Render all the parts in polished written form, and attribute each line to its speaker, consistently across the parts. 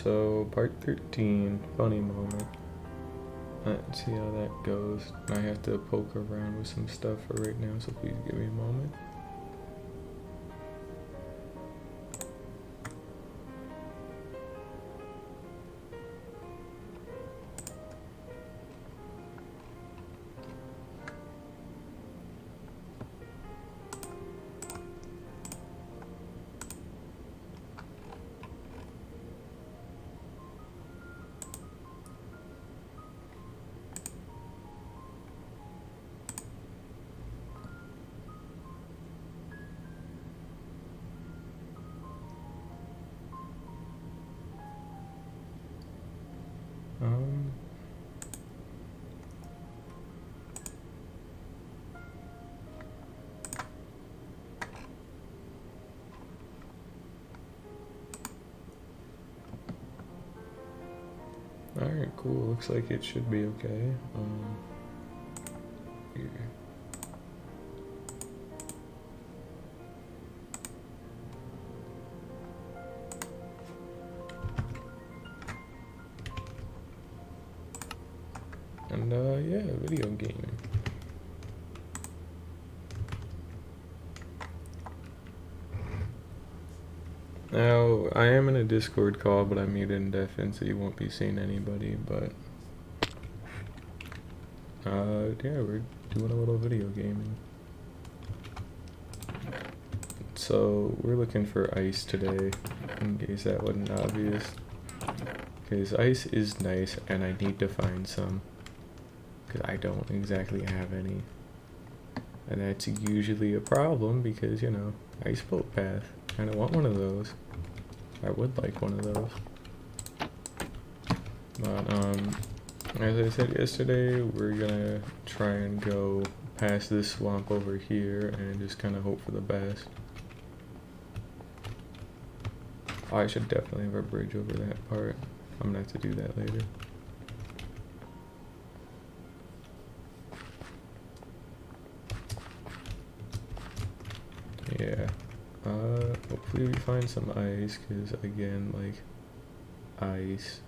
Speaker 1: So, part 13, funny moment. Let's see how that goes. I have to poke around with some stuff for right now, so please give me a moment. Um, Alright, cool. Looks like it should be okay. Here. And yeah, video gaming. Now, I am in a Discord call, but I'm muted and deafened, so you won't be seeing anybody, but yeah, we're doing a little video gaming. So, we're looking for ice today, in case that wasn't obvious. Because ice is nice, and I need to find some. Because I don't exactly have any. And that's usually a problem, because, you know, ice boat path. Kind of want one of those. I would like one of those. But, as I said yesterday, we're gonna try and go past this swamp over here and just kind of hope for the best. Oh, I should definitely have a bridge over that part. I'm gonna have to do that later. Yeah. Hopefully we find some ice, because again, like, ice.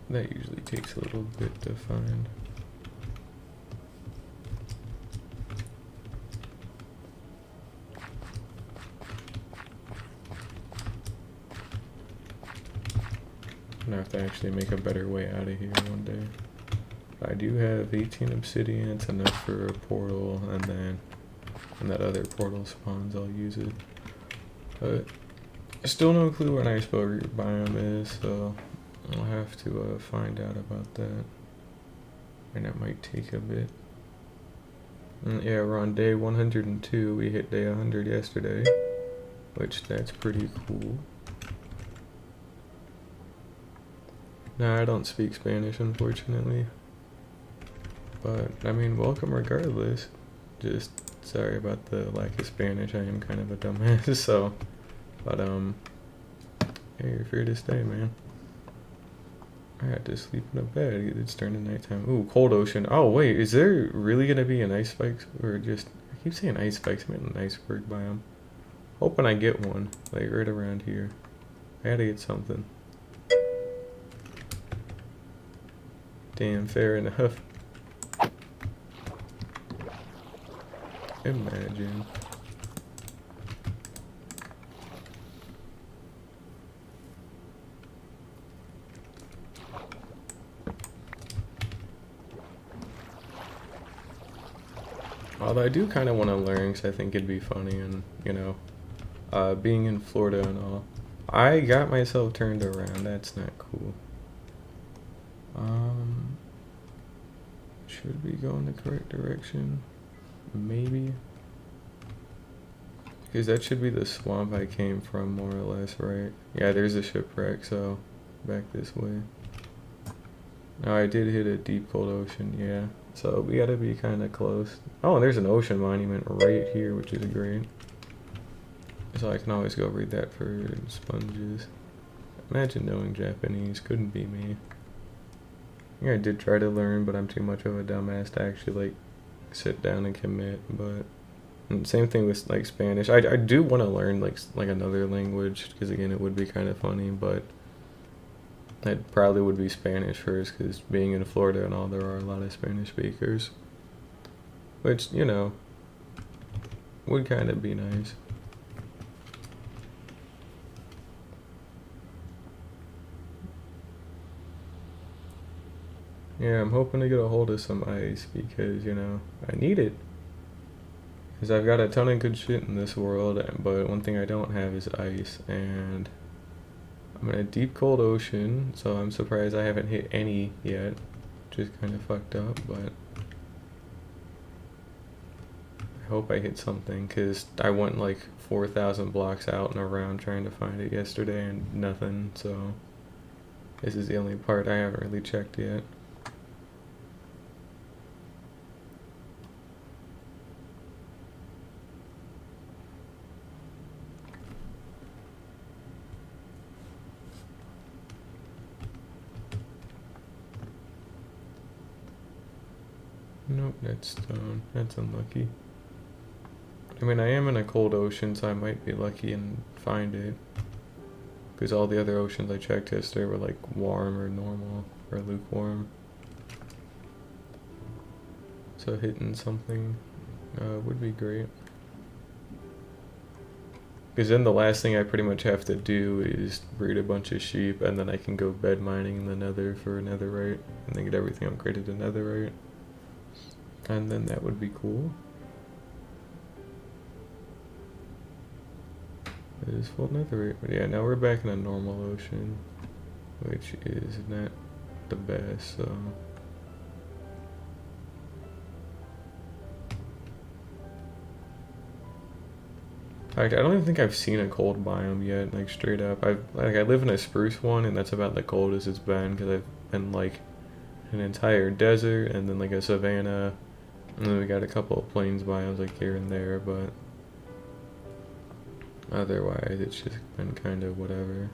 Speaker 1: That usually takes a little bit to find. I'm gonna have to actually make a better way out of here one day. But I do have 18 obsidian, it's enough for a portal, and then when that other portal spawns, I'll use it. But still no clue where an ice boat biome is, so I'll have to find out about that. And that might take a bit. And yeah, we're on day 102. We hit day 100 yesterday, which that's pretty cool. Nah, I don't speak Spanish, unfortunately. But, I mean, welcome regardless. Just sorry about the lack of Spanish. I am kind of a dumbass, so. But, hey, you're free to stay, man. I had to sleep in a bed. It's turning nighttime. Ooh, cold ocean. Oh, wait, is there really gonna be an ice spikes? Or just, I keep saying ice spikes, I meant an iceberg biome. Hoping I get one, like right around here. I gotta get something. Damn, fair enough. Imagine. Although I do kind of want to learn, because I think it'd be funny, and, you know, being in Florida and all. I got myself turned around, that's not cool. Should we go in the correct direction? Maybe. Because that should be the swamp I came from, more or less, right? Yeah, there's a shipwreck, so back this way. Now I did hit a deep cold ocean, yeah. So we gotta be kind of close. Oh, and there's an ocean monument right here, which is great. So I can always go read that for sponges. Imagine knowing Japanese, couldn't be me. Yeah, I did try to learn, but I'm too much of a dumbass to actually, like, sit down and commit, but And same thing with like Spanish. I do want to learn like another language because again it would be kind of funny, but it probably would be Spanish first because being in Florida and all, there are a lot of Spanish speakers, which you know would kind of be nice. Yeah, I'm hoping to get a hold of some ice because, you know, I need it. Because I've got a ton of good shit in this world, but one thing I don't have is ice. And I'm in a deep cold ocean, so I'm surprised I haven't hit any yet. Which is kind of fucked up, but I hope I hit something because I went like 4,000 blocks out and around trying to find it yesterday and nothing. So this is the only part I haven't really checked yet. Nope, that's stone. That's unlucky. I mean, I am in a cold ocean, so I might be lucky and find it. Because all the other oceans I checked yesterday were like warm or normal or lukewarm. So hitting something would be great. Because then the last thing I pretty much have to do is breed a bunch of sheep, and then I can go bed mining in the nether for netherite, and then get everything upgraded to netherite. And then that would be cool. It is full netherite. But yeah, now we're back in a normal ocean, which is not the best, so. I don't even think I've seen a cold biome yet, like straight up. I live in a spruce one, and that's about the coldest it's been, because I've been like an entire desert, and then like a savanna, and then we got a couple of plains biomes like here and there, but otherwise it's just been kind of whatever.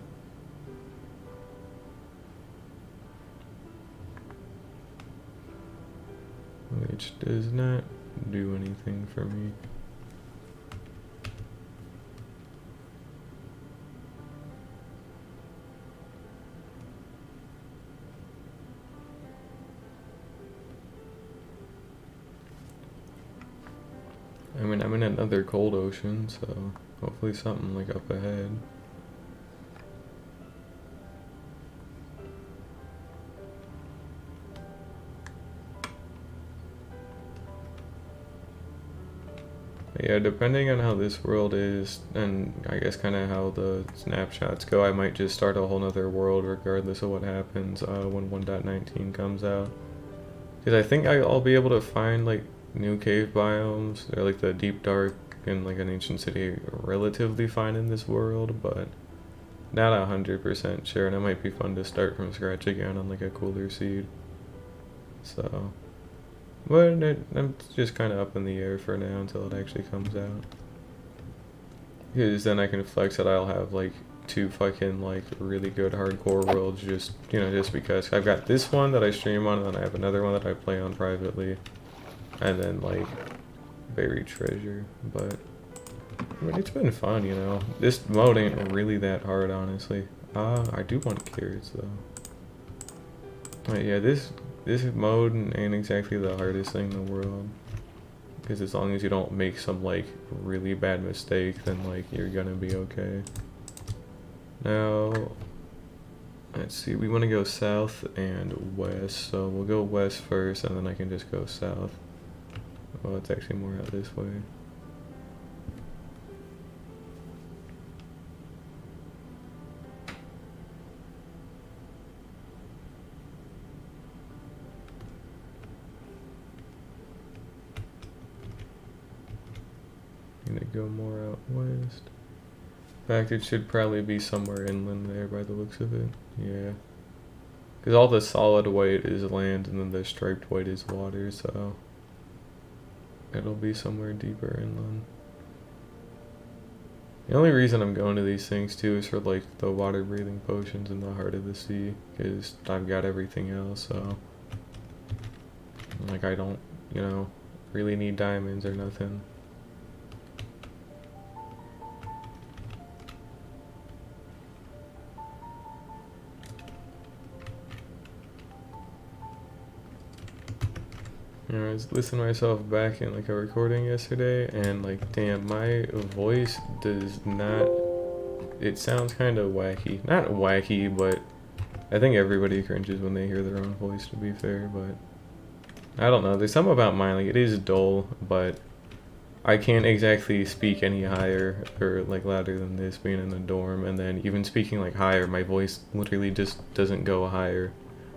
Speaker 1: Which does not do anything for me. I mean, I'm in another cold ocean, so hopefully something like up ahead. But yeah, depending on how this world is, and I guess kind of how the snapshots go, I might just start a whole nother world regardless of what happens when 1.19 comes out. Because I think I'll be able to find like new cave biomes, or like the deep dark and like an ancient city relatively fine in this world, but not 100% sure, and it might be fun to start from scratch again on like a cooler seed. So, but I'm just kind of up in the air for now until it actually comes out. Because then I can flex that I'll have like 2 fucking like really good hardcore worlds, just, you know, just because I've got this one that I stream on, and then I have another one that I play on privately. And then like buried treasure, but I mean, it's been fun, you know. This mode ain't really that hard, honestly. I do want carrots though. But yeah, this mode ain't exactly the hardest thing in the world, because as long as you don't make some like really bad mistake, then like you're gonna be okay. Now, let's see. We want to go south and west, so we'll go west first, and then I can just go south. Well, it's actually more out this way. I'm gonna go more out west. In fact, it should probably be somewhere inland there by the looks of it. Yeah. Because all the solid white is land, and then the striped white is water, so it'll be somewhere deeper inland. The only reason I'm going to these things too is for like the water breathing potions in the heart of the sea, because I've got everything else, so like I don't, you know, really need diamonds or nothing. I was listening to myself back in like a recording yesterday, and like, damn, my voice does not. It sounds kind of wacky. Not wacky, but I think everybody cringes when they hear their own voice, to be fair, but I don't know. There's something about mine, like, it is dull, but I can't exactly speak any higher or like louder than this being in the dorm, and then even speaking like higher, my voice literally just doesn't go higher.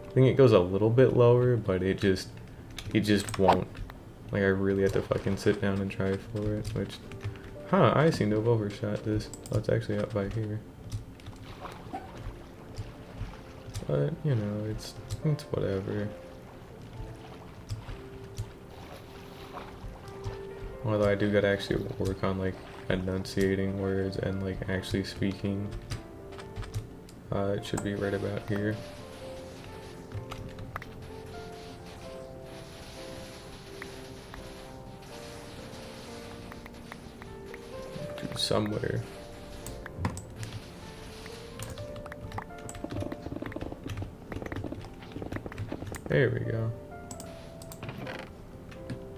Speaker 1: I think it goes a little bit lower, but it just won't. Like, I really have to fucking sit down and try for it, which, I seem to have overshot this. Oh, it's actually up by here. But, you know, it's whatever. Although I do gotta actually work on like enunciating words and like actually speaking. It should be right about here. Somewhere. There we go.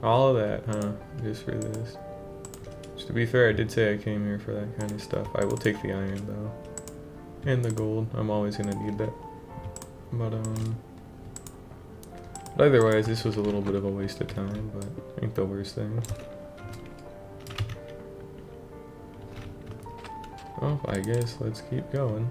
Speaker 1: All of that, huh? Just for this. Just to be fair, I did say I came here for that kind of stuff. I will take the iron though. And the gold. I'm always gonna need that. But otherwise, this was a little bit of a waste of time, but ain't the worst thing. Well, I guess let's keep going.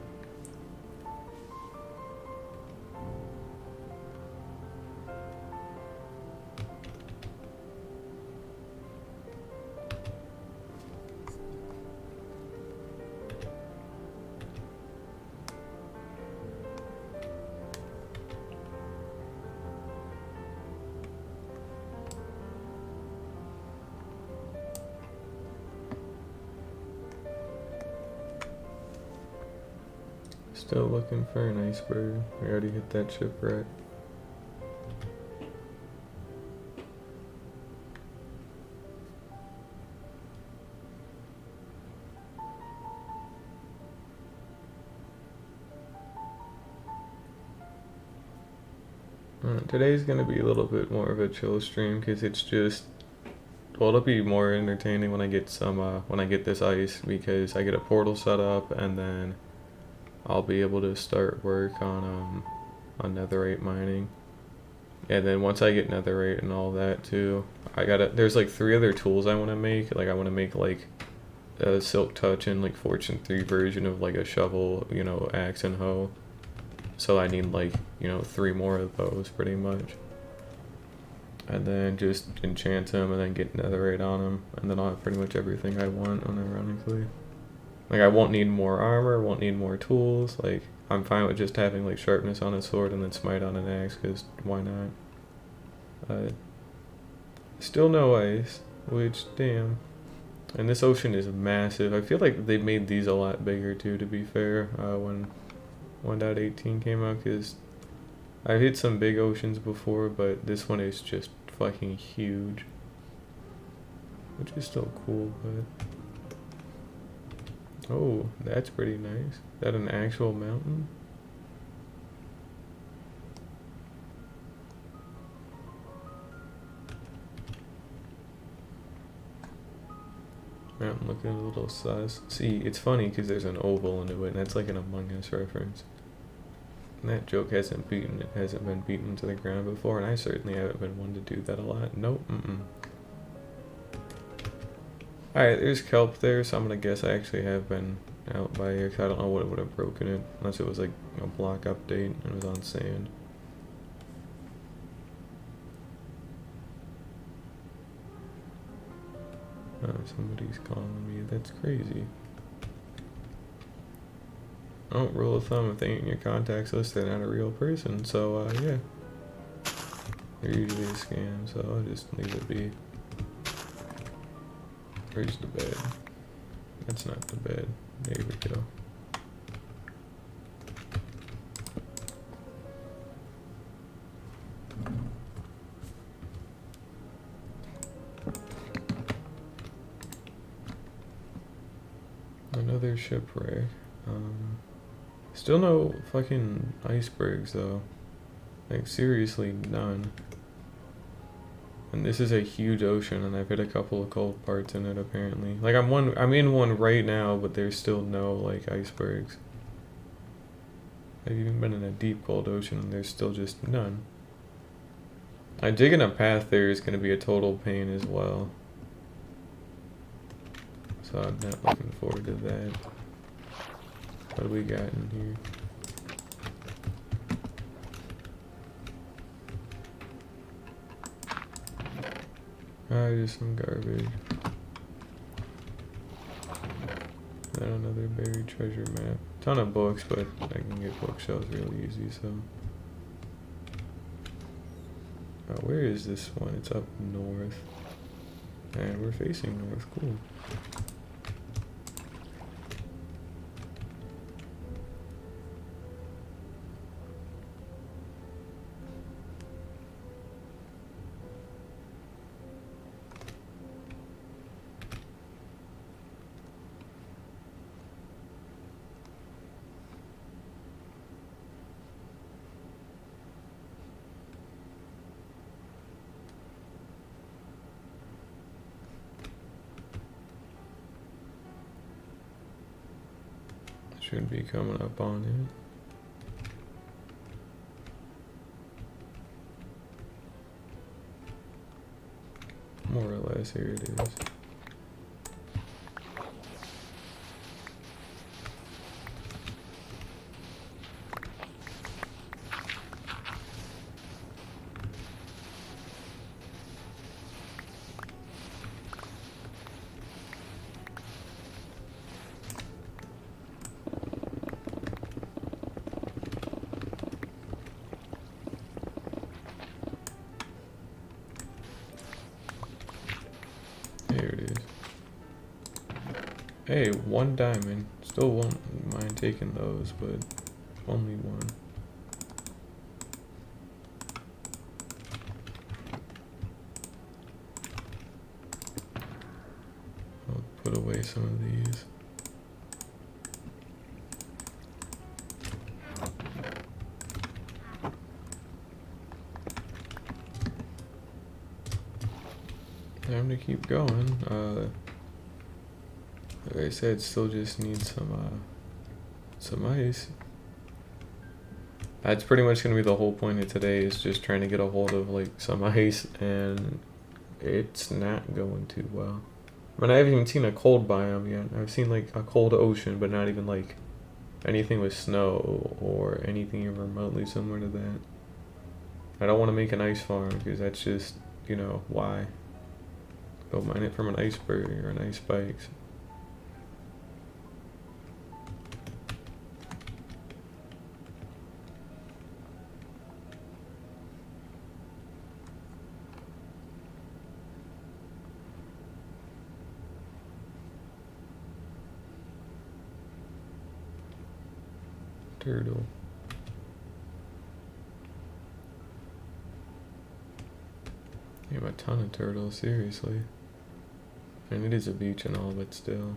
Speaker 1: Still looking for an iceberg. We already hit that shipwreck. Today's gonna be a little bit more of a chill stream because it's just, well, it'll be more entertaining when I get some when I get this ice, because I get a portal set up and then I'll be able to start work on netherite mining. And then once I get netherite and all that too, there's like 3 other tools I want to make. Like, I want to make like a silk touch and like fortune 3 version of like a shovel, you know, axe and hoe. So I need like, you know, 3 more of those pretty much. And then just enchant them and then get netherite on them. And then I'll have pretty much everything I want, unironically. Like, I won't need more armor, won't need more tools. Like, I'm fine with just having like sharpness on a sword and then smite on an axe, because why not? Still no ice, which, damn. And this ocean is massive. I feel like they made these a lot bigger too, to be fair, when 1.18 came out, because I've hit some big oceans before, but this one is just fucking huge. Which is still cool, but... Oh, that's pretty nice. Is that an actual mountain? Mountain looking a little sus. See, it's funny because there's an oval into it, and that's like an Among Us reference. And that joke hasn't been beaten to the ground before, and I certainly haven't been one to do that a lot. Nope, Alright, there's kelp there, so I'm gonna guess I actually have been out by here, because I don't know what would have broken it, unless it was like a block update and it was on sand. Oh, somebody's calling me. That's crazy. Oh, rule of thumb, if they ain't in your contacts list, they're not a real person, so yeah. They're usually a scam, so I'll just leave it be. Where's the bed? That's not the bed. There we go. Another shipwreck. Still no fucking icebergs though. Like, seriously, none. And this is a huge ocean, and I've hit a couple of cold parts in it apparently. Like I'm in one right now, but there's still no like icebergs. I've even been in a deep cold ocean, and there's still just none. Digging a path there is going to be a total pain as well. So I'm not looking forward to that. What do we got in here? Just some garbage. And another buried treasure map. Ton of books, but I can get bookshelves really easy, so. Where is this one? It's up north. And we're facing north. Cool. Should be coming up on it. More or less, here it is. Here it is. Hey, 1 diamond. Still won't mind taking those, but only 1. I'll put away some of these. Time to keep going. Like I said, still just need some ice. That's pretty much gonna be the whole point of today, is just trying to get a hold of like some ice, and it's not going too well. I mean, I haven't even seen a cold biome yet. I've seen like a cold ocean, but not even like anything with snow or anything even remotely similar to that. I don't want to make an ice farm because that's just, you know, why? Go mine it from an iceberg or an ice spikes. Turtle. You have a ton of turtles, seriously. And it is a beach and all, but still.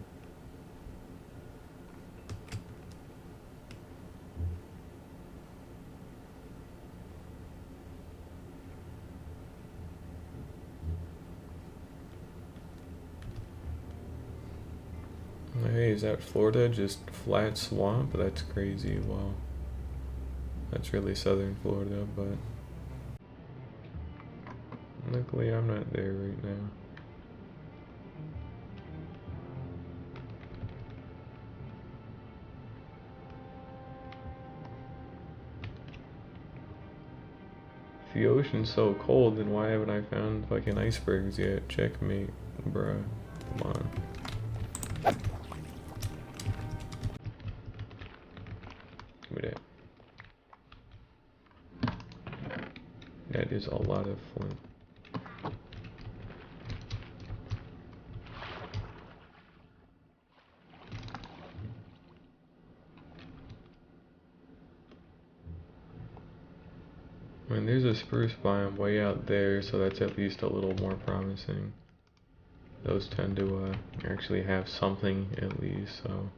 Speaker 1: Hey, is that Florida? Just flat swamp? That's crazy. Wow. That's really southern Florida, but luckily I'm not there right now. If the ocean's so cold, then why haven't I found fucking icebergs yet? Checkmate, bruh. Come on. Give me that. That is a lot of flint. I mean, there's a spruce biome way out there, so that's at least a little more promising. Those tend to actually have something at least, so.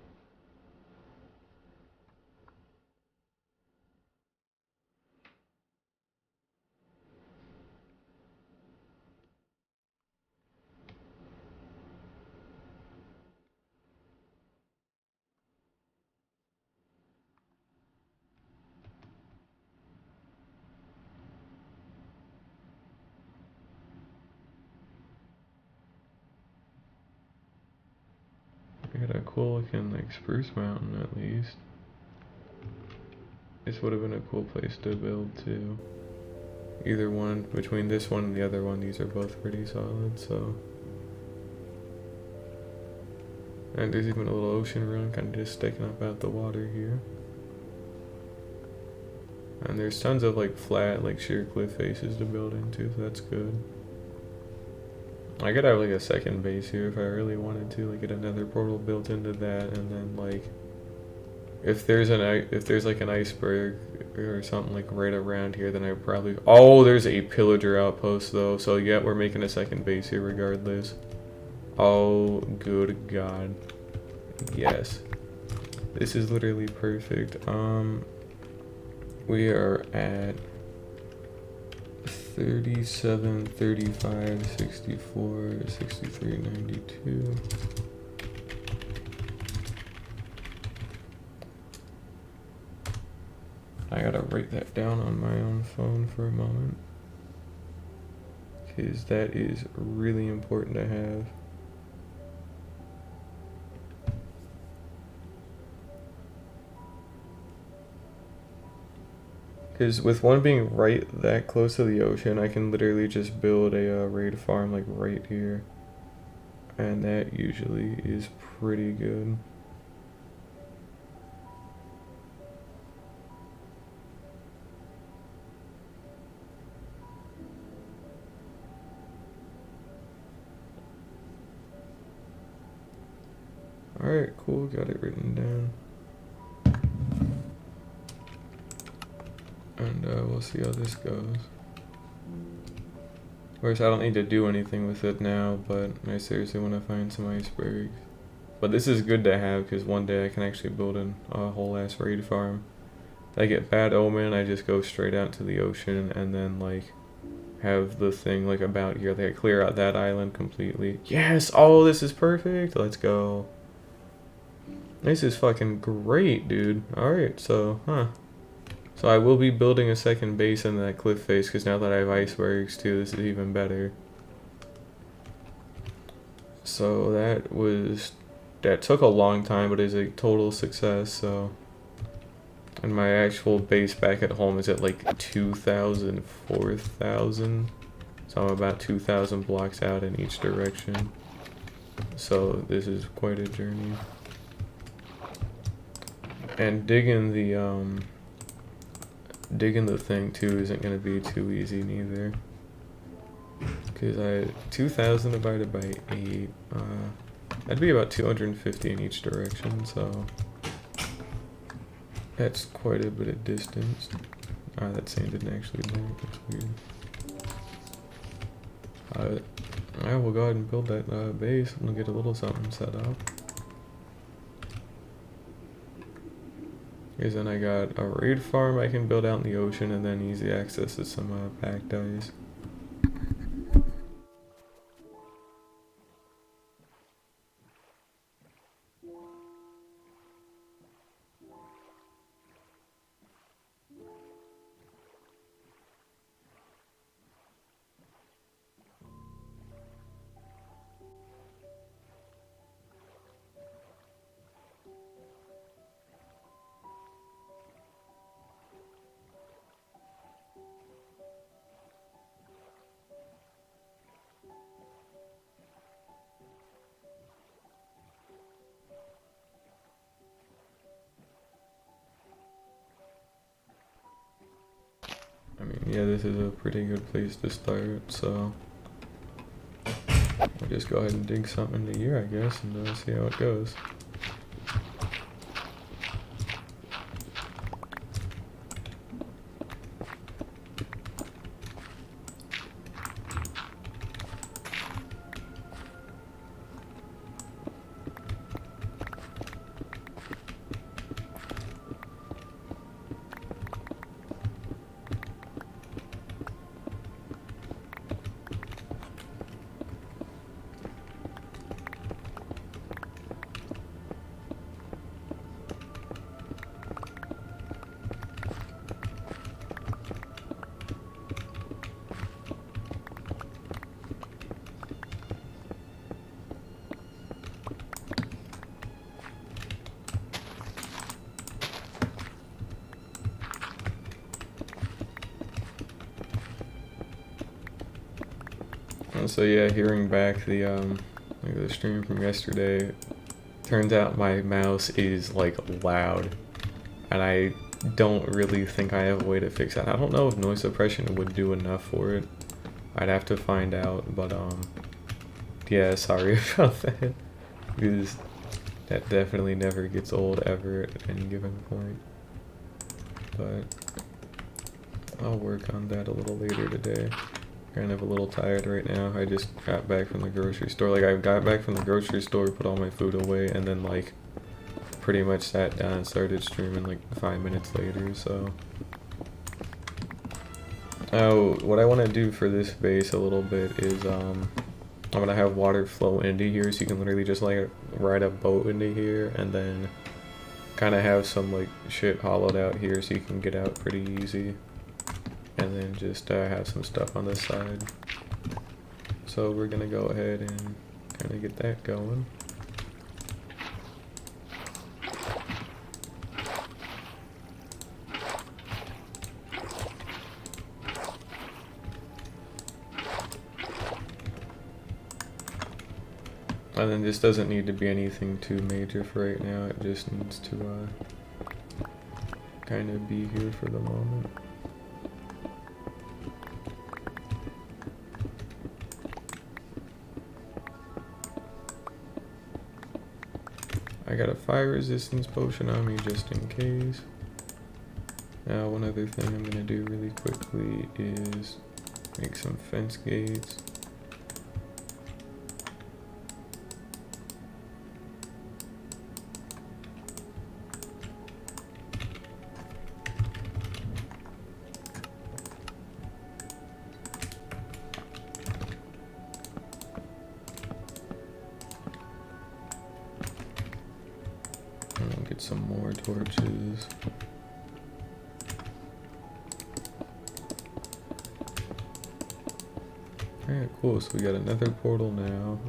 Speaker 1: got a cool looking like spruce mountain at least. This would have been a cool place to build too. Either one, between this one and the other one, these are both pretty solid, so. And there's even a little ocean run kind of just sticking up out the water here. And there's tons of like flat, like sheer cliff faces to build into, so that's good. I could have like a second base here if I really wanted to, like get another portal built into that, and then like if there's like an iceberg or something like right around here, then I probably there's a pillager outpost though, so yeah, we're making a second base here regardless. Oh good god. Yes. This is literally perfect. We are at 37, 35, 64, 63, 92. I gotta write that down on my own phone for a moment, because that is really important to have. Because with one being right that close to the ocean, I can literally just build a raid farm like right here. And that usually is pretty good. Alright, cool, got it written down. And we'll see how this goes. Of course, I don't need to do anything with it now, but I seriously want to find some icebergs. But this is good to have, because one day I can actually build a whole ass raid farm. If I get Bad Omen, I just go straight out to the ocean, and then like have the thing like about here. They clear out that island completely. Yes! Oh, this is perfect! Let's go. This is fucking great, dude. Alright, so, So I will be building a second base in that cliff face, because now that I have icebergs too, this is even better. So that took a long time, but is a total success, so. And my actual base back at home is at like 2,000, 4,000. So I'm about 2,000 blocks out in each direction. So this is quite a journey. And digging the thing too isn't going to be too easy neither, because 2,000 divided by 8, that'd be about 250 in each direction, so that's quite a bit of distance. That sand didn't actually work, that's weird. I will go ahead and build that base. I'm gonna get a little something set up. Because then I got a raid farm I can build out in the ocean, and then easy access to some packed ice. I mean, yeah, this is a pretty good place to start, so I'll just go ahead and dig something into here, I guess, and see how it goes. So yeah, hearing back like the stream from yesterday, turns out my mouse is like loud, and I don't really think I have a way to fix that. I don't know if noise suppression would do enough for it. I'd have to find out, but yeah, sorry about that, because that definitely never gets old ever at any given point. But I'll work on that a little later today. Kind of a little tired right now. I just got back from the grocery store. Like, I got back from the grocery store, put all my food away, and then like pretty much sat down and started streaming like 5 minutes later. So oh, what I want to do for this base a little bit is I'm gonna have water flow into here, so you can literally just like ride a boat into here, and then kind of have some like shit hollowed out here so you can get out pretty easy, and then just have some stuff on this side. So we're gonna go ahead and kind of get that going. And then this doesn't need to be anything too major for right now. It just needs to kind of be here for the moment. I got a fire resistance potion on me just in case. Now one other thing I'm gonna do really quickly is make some fence gates. Get some more torches. Alright, cool. So we got another portal now.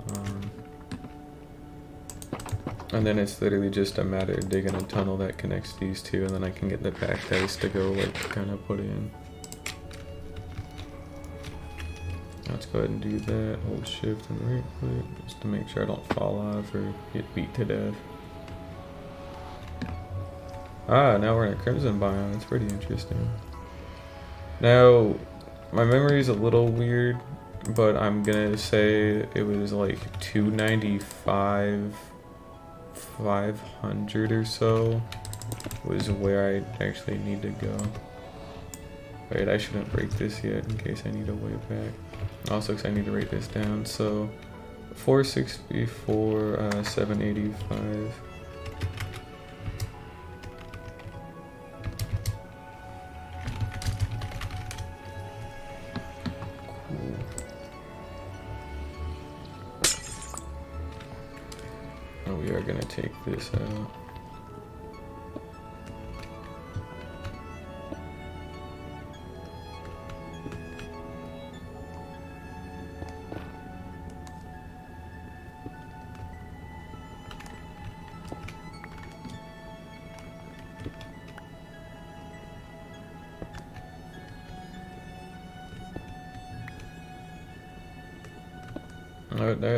Speaker 1: And then it's literally just a matter of digging a tunnel that connects these two, and then I can get the back dice to go like kind of put in. Let's go ahead and do that. Hold shift and right click just to make sure I don't fall off or get beat to death. Ah, now we're in a crimson biome. That's pretty interesting. Now, my memory is a little weird, but I'm gonna say it was like 295, 500 or so was where I actually need to go. Wait, I shouldn't break this yet in case I need a way back. Also, because I need to write this down. So, 464, 785. We are gonna take this out.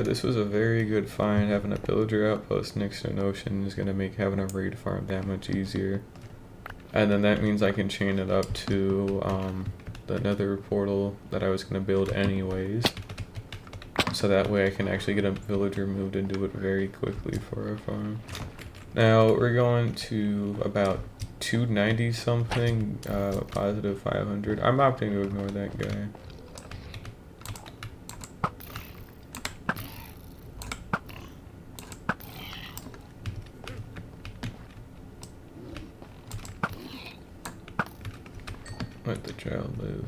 Speaker 1: This was a very good find. Having a pillager outpost next to an ocean is going to make having a raid farm that much easier. And then that means I can chain it up to the nether portal that I was going to build anyways. So that way I can actually get a villager moved into it very quickly for our farm. Now we're going to about 290 something, positive 500. I'm opting to ignore that guy. Let the child live.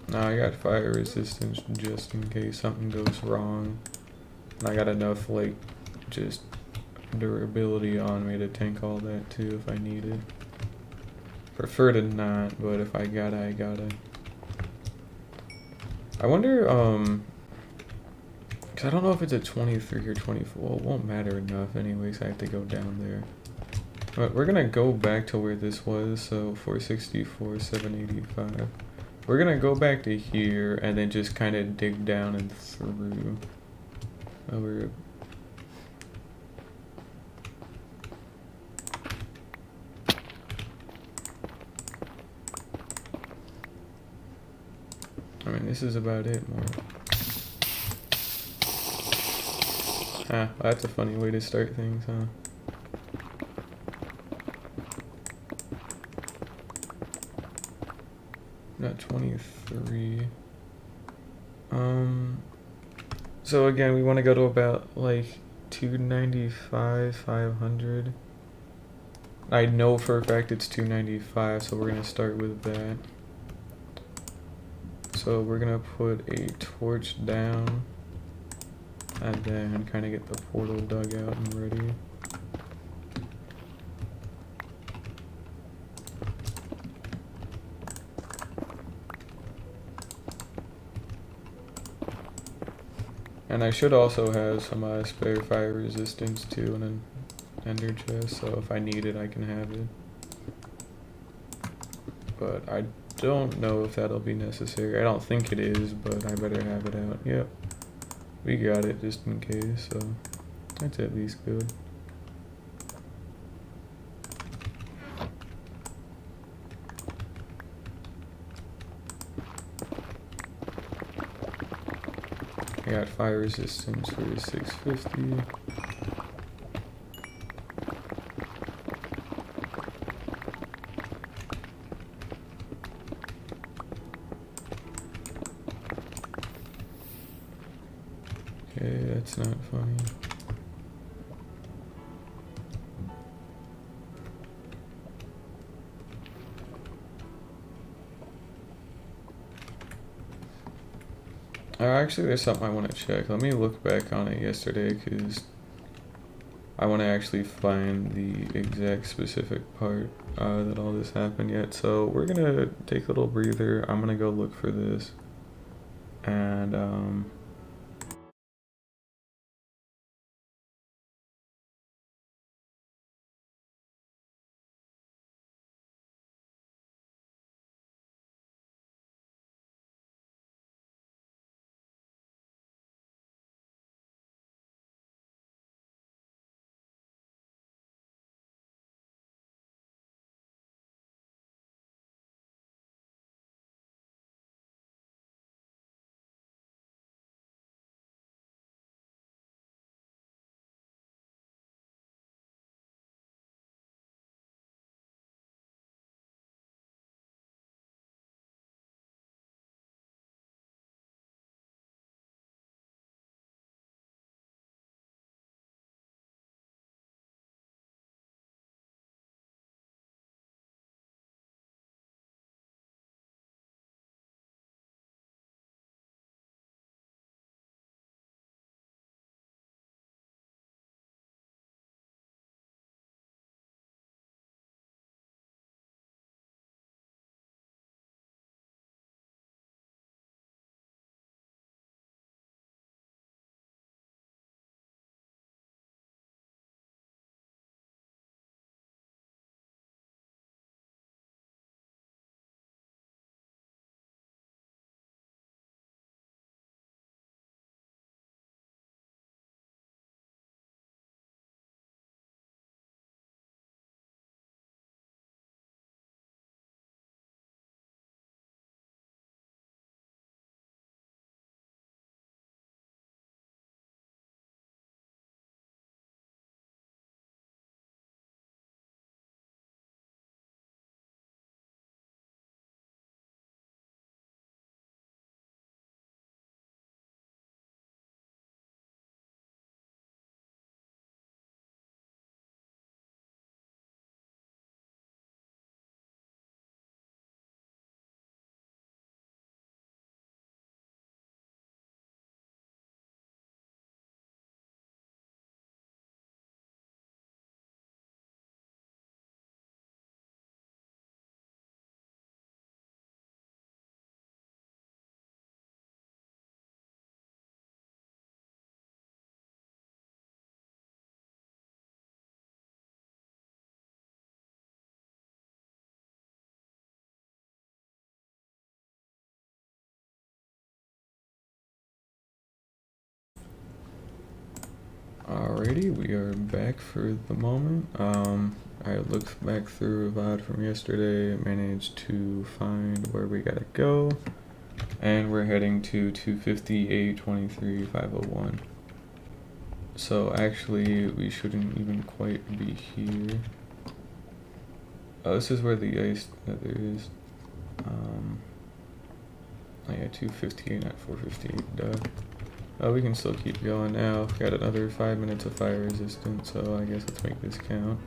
Speaker 1: Now I got fire resistance just in case something goes wrong. And I got enough like just durability on me to tank all that too if I need it. Prefer to not, but if I gotta, I gotta. I wonder, cause I don't know if it's a 23 or 24. Well, it won't matter enough anyways. I have to go down there. But we're gonna go back to where this was, so 464, 785. We're gonna go back to here and then just kind of dig down and through. Over. I mean, this is about it more. Ah, that's a funny way to start things, huh? Not 23. So again, we want to go to about like 295, 500. I know for a fact it's 295, so we're gonna start with that. So we're gonna put a torch down and then kind of get the portal dug out and ready. And I should also have some spare fire resistance too and an ender chest, so if I need it I can have it. But I don't know if that'll be necessary. I don't think it is, but I better have it out. Yep. We got it just in case, so that's at least good. I got fire resistance for 650. Okay, that's not funny. Actually, there's something I want to check. Let me look back on it yesterday, because I want to actually find the exact specific part that all this happened yet. So we're going to take a little breather. I'm going to go look for this. And Alrighty, we are back for the moment. I looked back through a VOD from yesterday, managed to find where we gotta go, and we're heading to 258.23.501. So actually, we shouldn't even quite be here. Oh, this is where the ice nether is. Oh yeah, 258, not 458, duh. Oh, we can still keep going now. We've got another 5 minutes of fire resistance, so I guess let's make this count.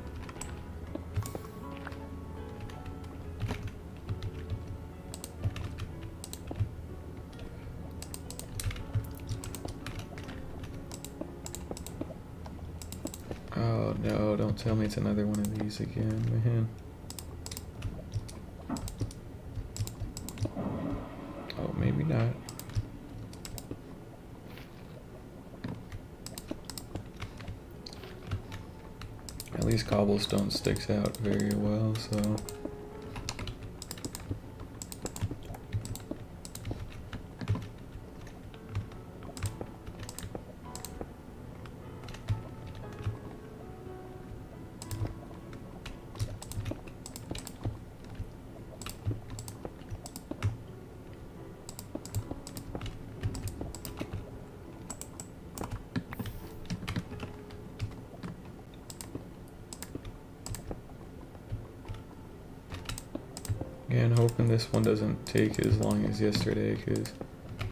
Speaker 1: Oh no, don't tell me it's another one of these again, man. Oh, maybe not. At least cobblestone sticks out very well, so... Again, hoping this one doesn't take as long as yesterday, because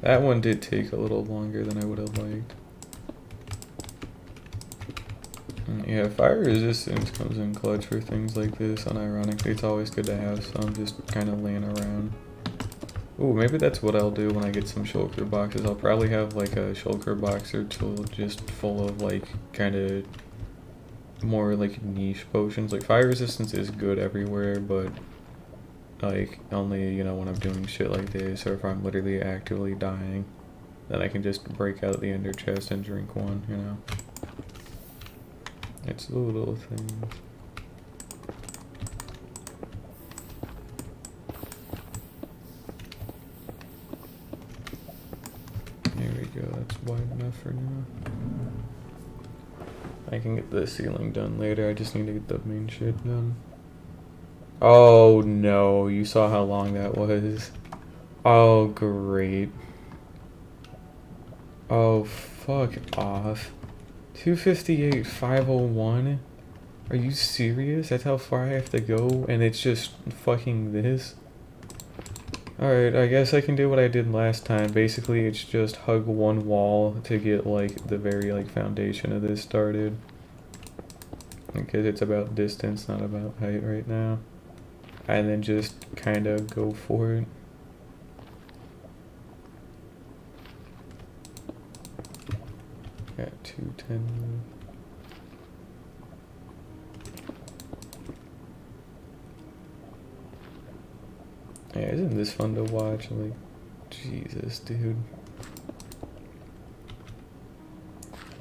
Speaker 1: that one did take a little longer than I would have liked. And yeah, fire resistance comes in clutch for things like this, unironically it's always good to have some just kind of laying around. Ooh, maybe that's what I'll do when I get some shulker boxes. I'll probably have like a shulker box or two just full of like kind of more like niche potions. Like fire resistance is good everywhere, but like only, you know, when I'm doing shit like this, or if I'm literally actively dying, then I can just break out the ender chest and drink one, you know. It's the little things. There we go, that's wide enough for now. I can get the ceiling done later, I just need to get the main shit done. Oh no, you saw how long that was. Oh great. Oh fuck off. 258.501? Are you serious? That's how far I have to go and it's just fucking this? Alright, I guess I can do what I did last time. Basically it's just hug one wall to get like the very like foundation of this started. Because it's about distance, not about height right now. And then just kind of go for it. Got 210. Yeah, isn't this fun to watch? Like, Jesus, dude.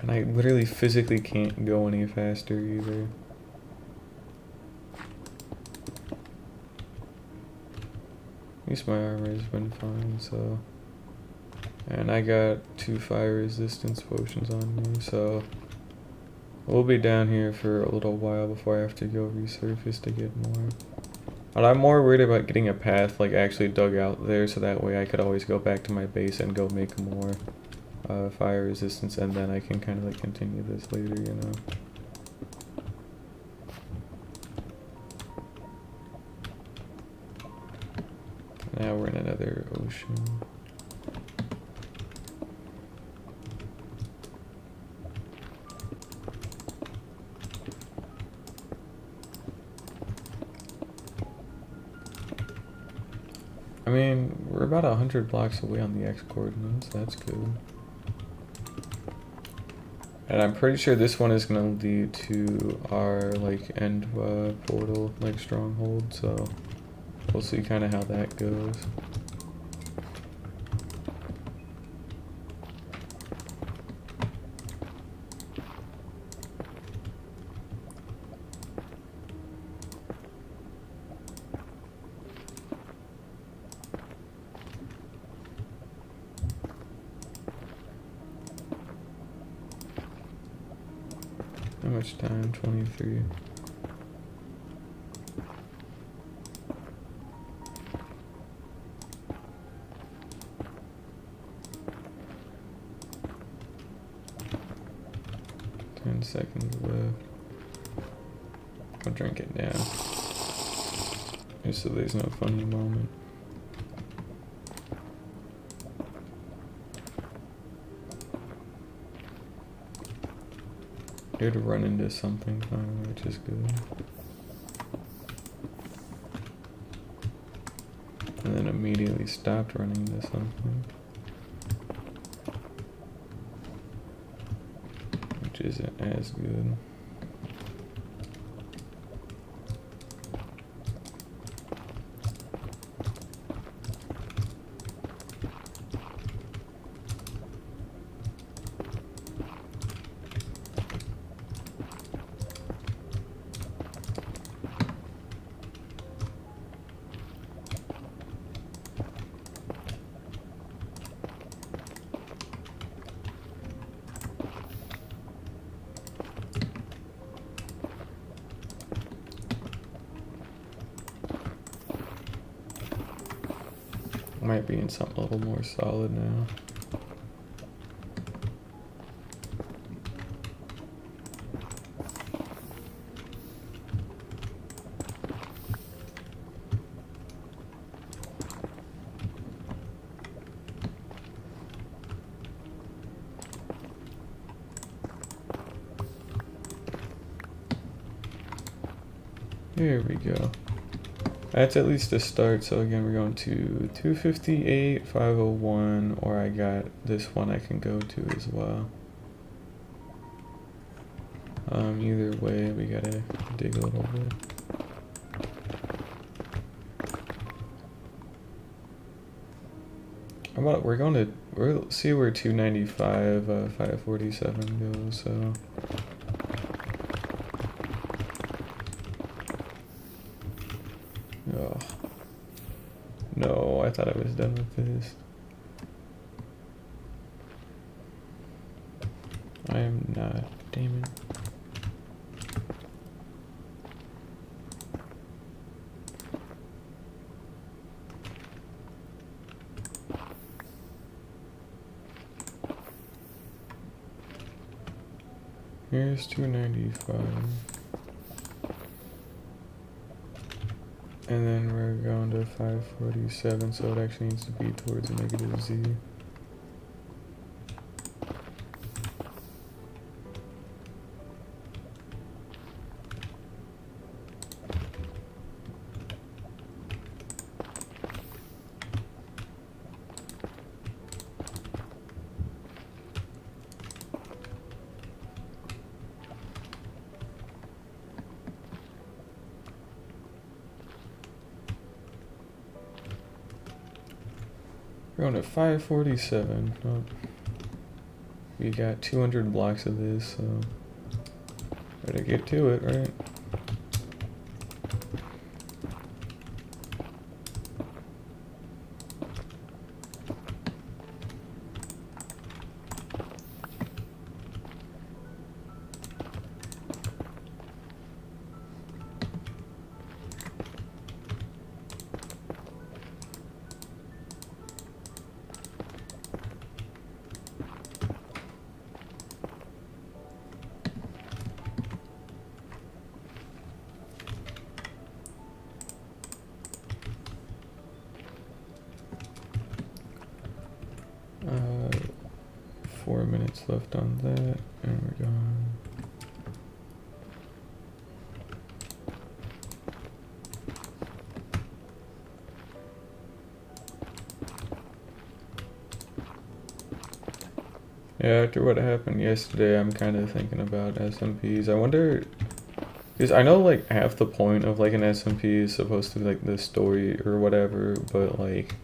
Speaker 1: And I literally physically can't go any faster either. At least my armor has been fine, so... And I got 2 fire resistance potions on me, so... We'll be down here for a little while before I have to go resurface to get more. But I'm more worried about getting a path like actually dug out there, so that way I could always go back to my base and go make more fire resistance, and then I can kind of like continue this later, you know. Now we're in another ocean. I mean, we're about 100 blocks away on the X coordinates, that's good. And I'm pretty sure this one is gonna lead to our like end portal, like stronghold, so we'll see kind of how that goes. much time? 23. Seconds left. I'll drink it down. Just so there's no funny moment. Here to run into something finally, which is good. And then immediately stopped running into something. Which isn't as good. Might be in something a little more solid now. Here we go. That's at least a start. So again, we're going to 258, 501, or I got this one I can go to as well. Either way, we gotta dig a little bit. We'll see where 295, 547 goes. So. Oh. No, I thought I was done with this. I am not, damn it. Here's 295. And then we're going to 547, so it actually needs to be towards negative Z. We're going to 547. Oh. We got 200 blocks of this, so better get to it, right? Uh, 4 minutes left on that, and we're gone. Yeah, after what happened yesterday, I'm kind of thinking about SMPs. I wonder, because I know like half the point of like an SMP is supposed to be like the story or whatever, but like,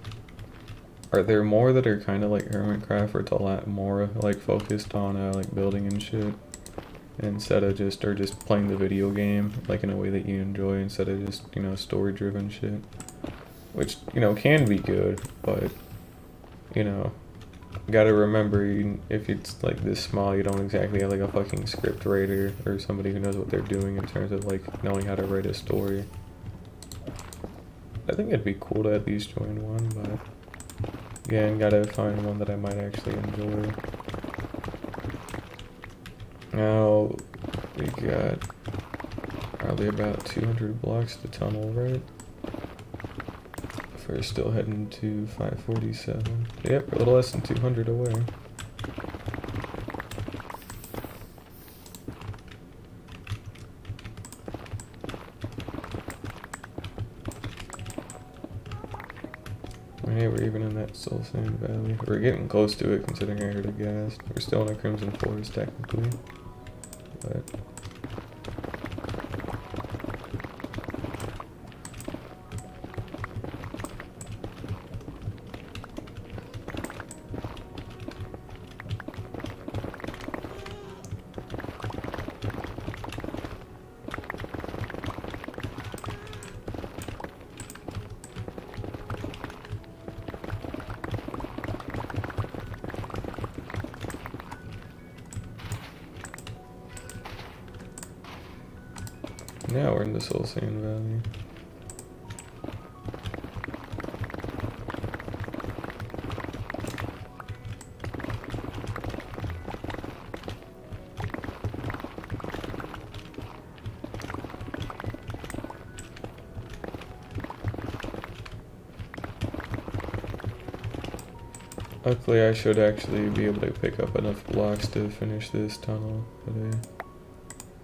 Speaker 1: are there more that are kind of like Hermitcraft, or it's a lot more like focused on like building and shit, instead of just playing the video game like in a way that you enjoy, instead of just, you know, story driven shit, which, you know, can be good, but, you know, gotta remember, if it's like this small, you don't exactly have like a fucking script writer or somebody who knows what they're doing in terms of like knowing how to write a story. I think it'd be cool to at least join one, but again, gotta find one that I might actually enjoy. Now, we got probably about 200 blocks to tunnel, right? If we're still heading to 547. Yep, a little less than 200 away. Hey, we're even in that Soul Sand Valley. We're getting close to it considering I heard a gas. We're still in a Crimson Forest technically, but now we're in the Soul Sand Valley. Luckily, I should actually be able to pick up enough blocks to finish this tunnel today.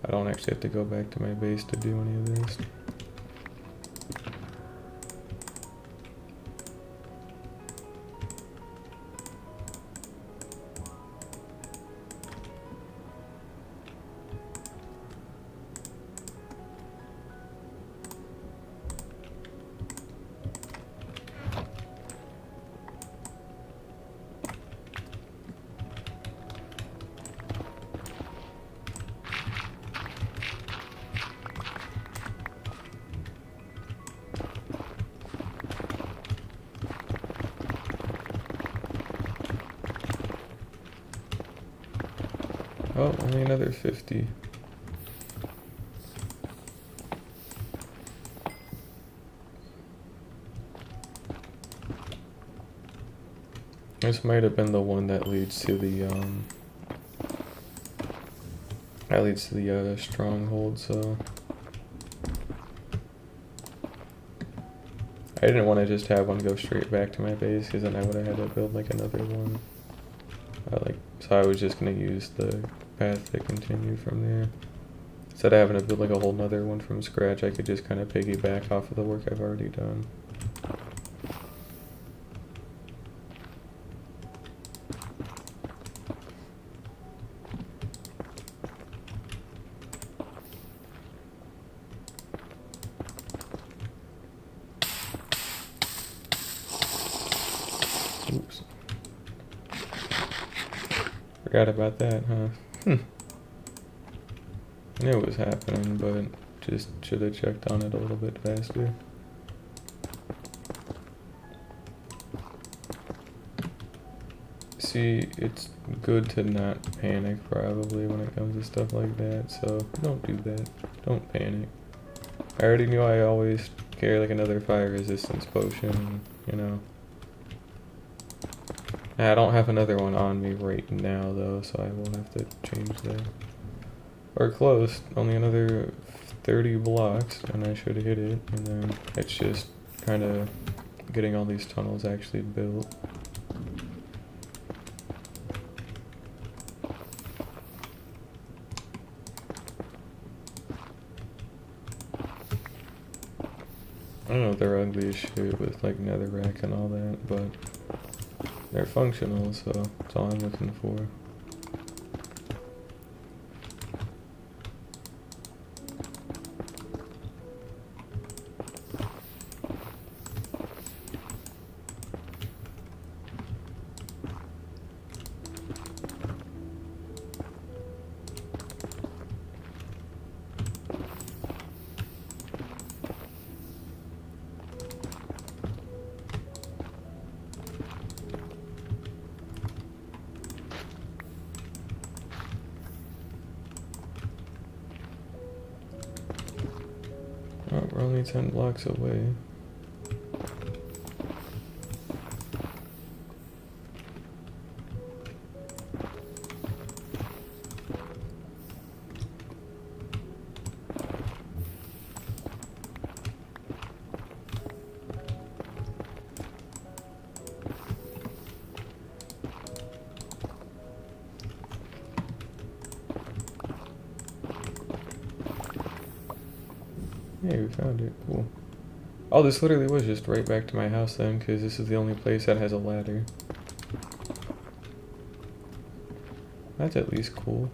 Speaker 1: I don't actually have to go back to my base to do any of this. Oh, only another 50. This might have been the one that leads to the stronghold, so I didn't want to just have one go straight back to my base because then I would have had to build like another one. So I was just gonna use the path to continue from there. Instead of having to build like a whole nother one from scratch, I could just kind of piggyback off of the work I've already done. Oops. Forgot about that, huh? I knew it was happening, but just should have checked on it a little bit faster. See, it's good to not panic probably when it comes to stuff like that, so don't do that. Don't panic. I already knew I always carry like another fire resistance potion, you know. I don't have another one on me right now though, so I will have to change that. We're close, only another 30 blocks and I should hit it, and then it's just kind of getting all these tunnels actually built. I don't know if they're ugly as shit with like netherrack and all that, but they're functional, so that's all I'm looking for. We're only 10 blocks away. Hey, we found it. Cool. Oh, this literally was just right back to my house then, because this is the only place that has a ladder. That's at least cool.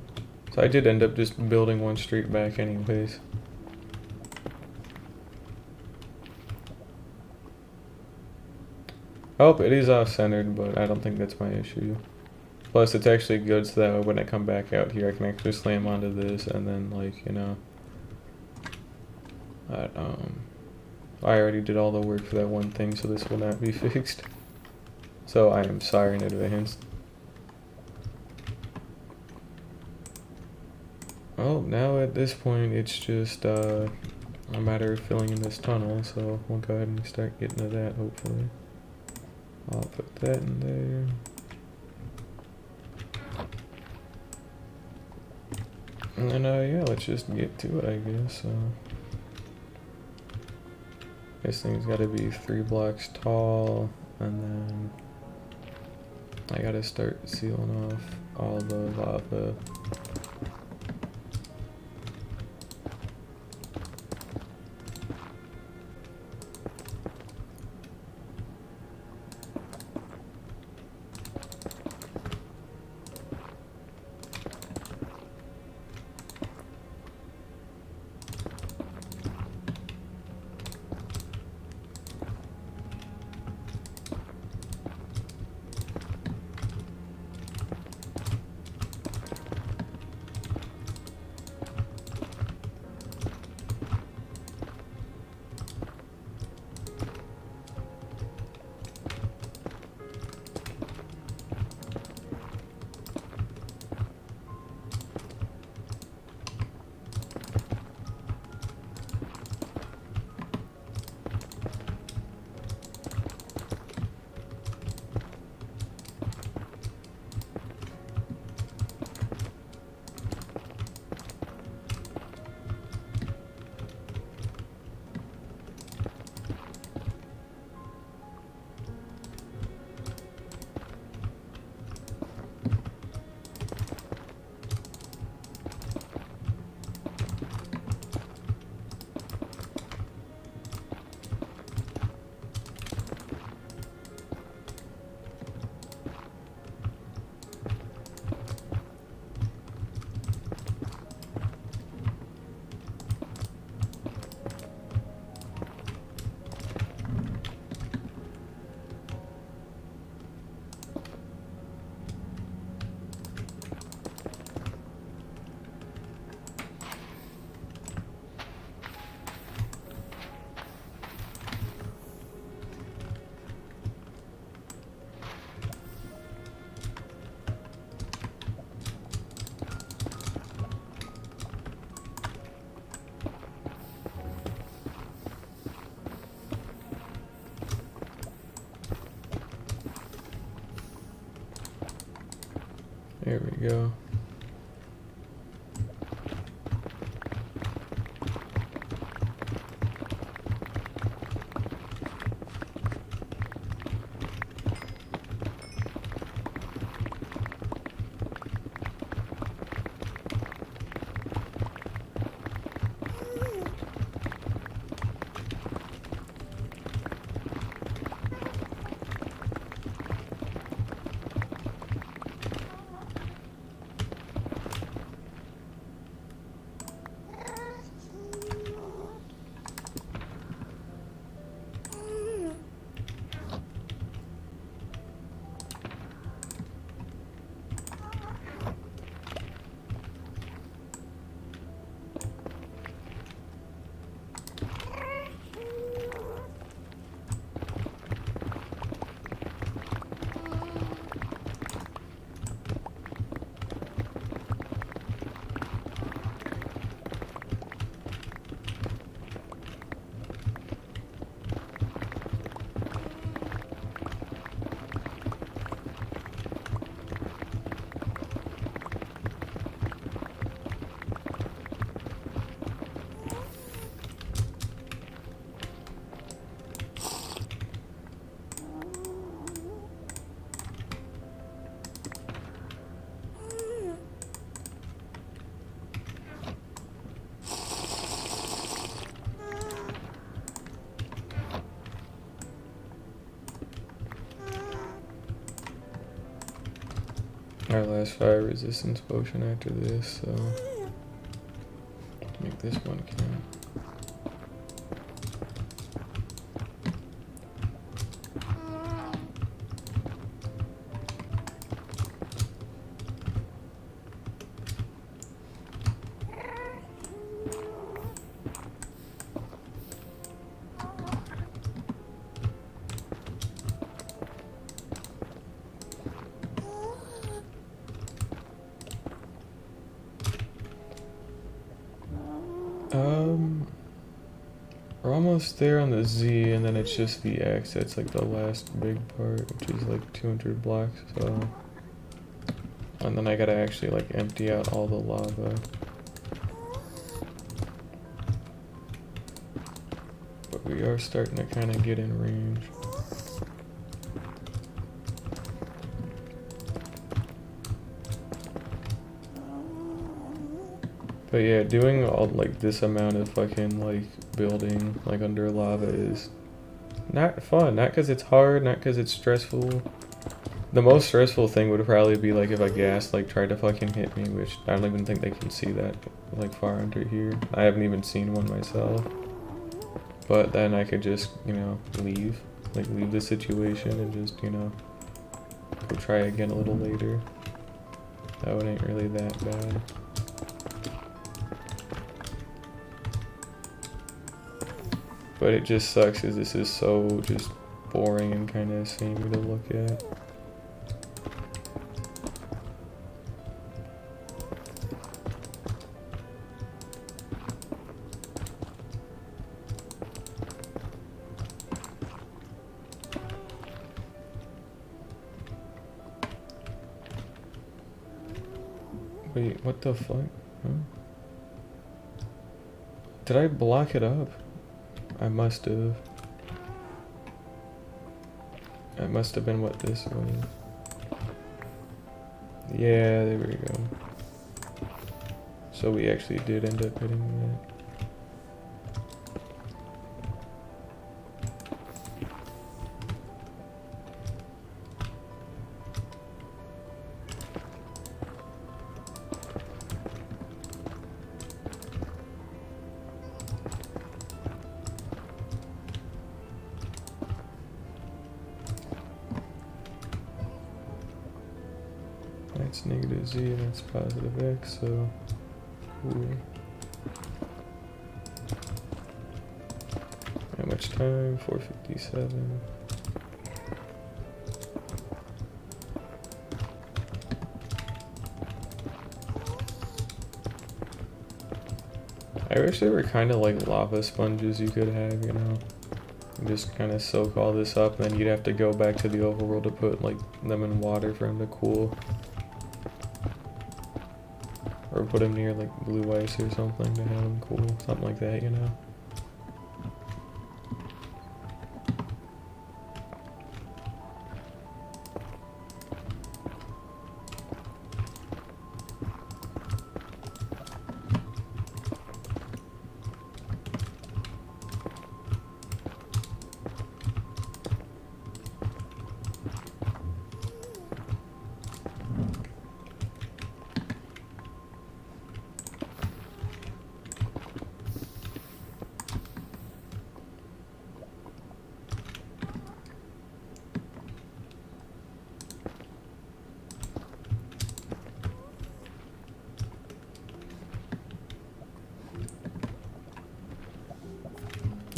Speaker 1: So I did end up just building one street back anyways. Oh, it is off-centered, but I don't think that's my issue. Plus, it's actually good so that when I come back out here, I can actually slam onto this and then, like, you know... I already did all the work for that one thing, so this will not be fixed. So I am sorry in advance. Oh, now at this point, it's just a matter of filling in this tunnel, so we'll go ahead and start getting to that, hopefully. I'll put that in there. And then, yeah, let's just get to it, I guess. This thing's gotta be 3 blocks tall, and then I gotta start sealing off all the lava. There we go. our last fire resistance potion after this, so make this one count. We're almost there on the Z, and then it's just the X. That's like the last big part, which is like 200 blocks. So, and then I gotta actually like empty out all the lava. But we are starting to kind of get in range. But yeah, doing all like this amount of fucking like building like under lava is not fun. Not because it's hard, not because it's stressful. The most stressful thing would probably be like if a ghast like tried to fucking hit me, which I don't even think they can see that like far under here. I haven't even seen one myself. But then I could just, you know, leave the situation and just, you know, go try again a little later. That one ain't really that bad. But it just sucks because this is so just boring and kind of samey to look at. Wait, what the fuck? Huh? Did I block it up? I must have. That must have been what this was. Yeah, there we go. So we actually did end up hitting that. That's negative Z and that's positive X, so cool. How much time? 4:57. I wish there were kind of like lava sponges you could have, you know? And just kind of soak all this up, and then you'd have to go back to the overworld to put like them in water for them to cool. Or put them near like blue ice or something to have them cool. Something like that, you know?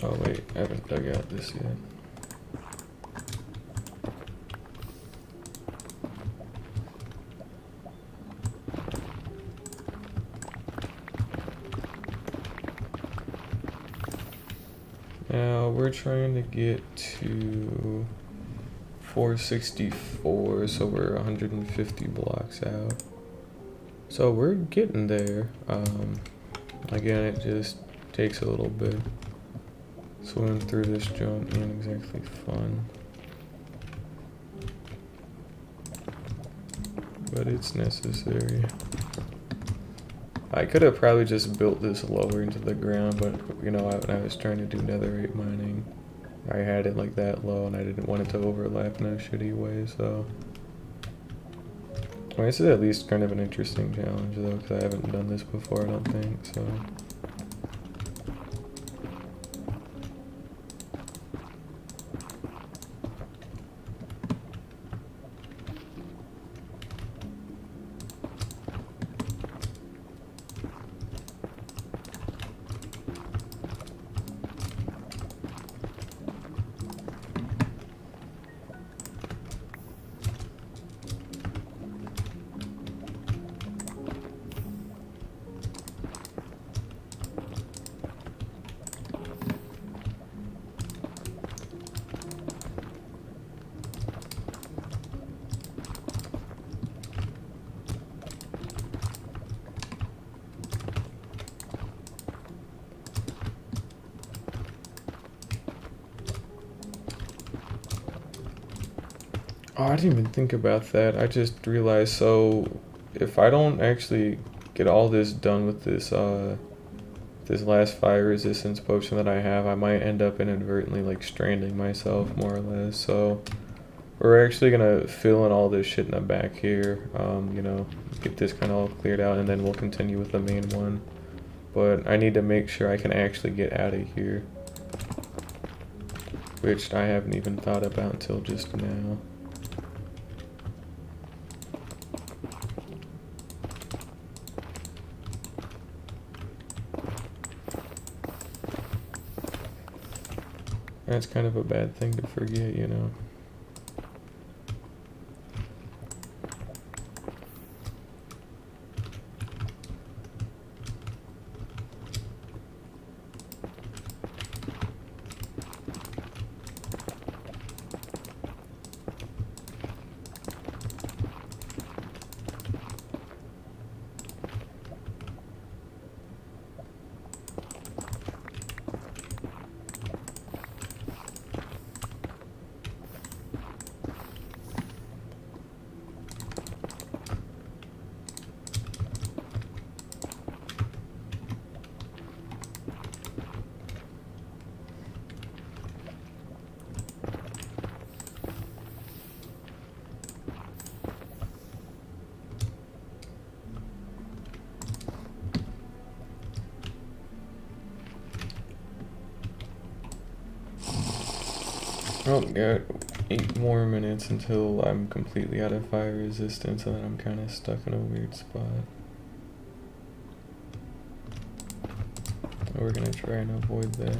Speaker 1: Oh wait, I haven't dug out this yet. Now we're trying to get to 464, so we're 150 blocks out. So we're getting there. Again, it just takes a little bit. Swimming through this jump ain't exactly fun. But it's necessary. I could have probably just built this lower into the ground, but you know, when I was trying to do netherite mining, I had it like that low and I didn't want it to overlap in a shitty way, so Well, this is at least kind of an interesting challenge though, because I haven't done this before, I don't think, so. Oh, I didn't even think about that. I just realized, so if I don't actually get all this done with this last fire resistance potion that I have, I might end up inadvertently like stranding myself more or less. So we're actually gonna fill in all this shit in the back here, you know, get this kind of all cleared out, and then we'll continue with the main one. But I need to make sure I can actually get out of here, which I haven't even thought about until just now. That's kind of a bad thing to forget, you know. Oh, got 8 more minutes until I'm completely out of fire resistance, and then I'm kind of stuck in a weird spot. We're gonna try and avoid that.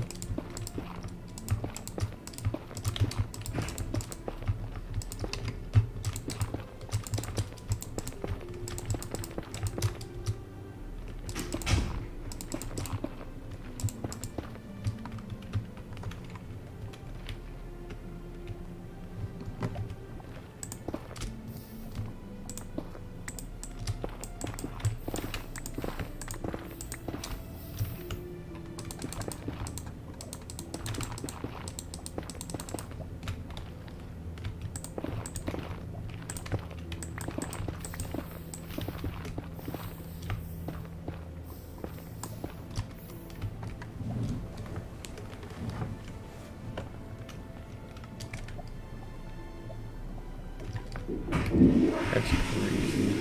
Speaker 1: That's crazy.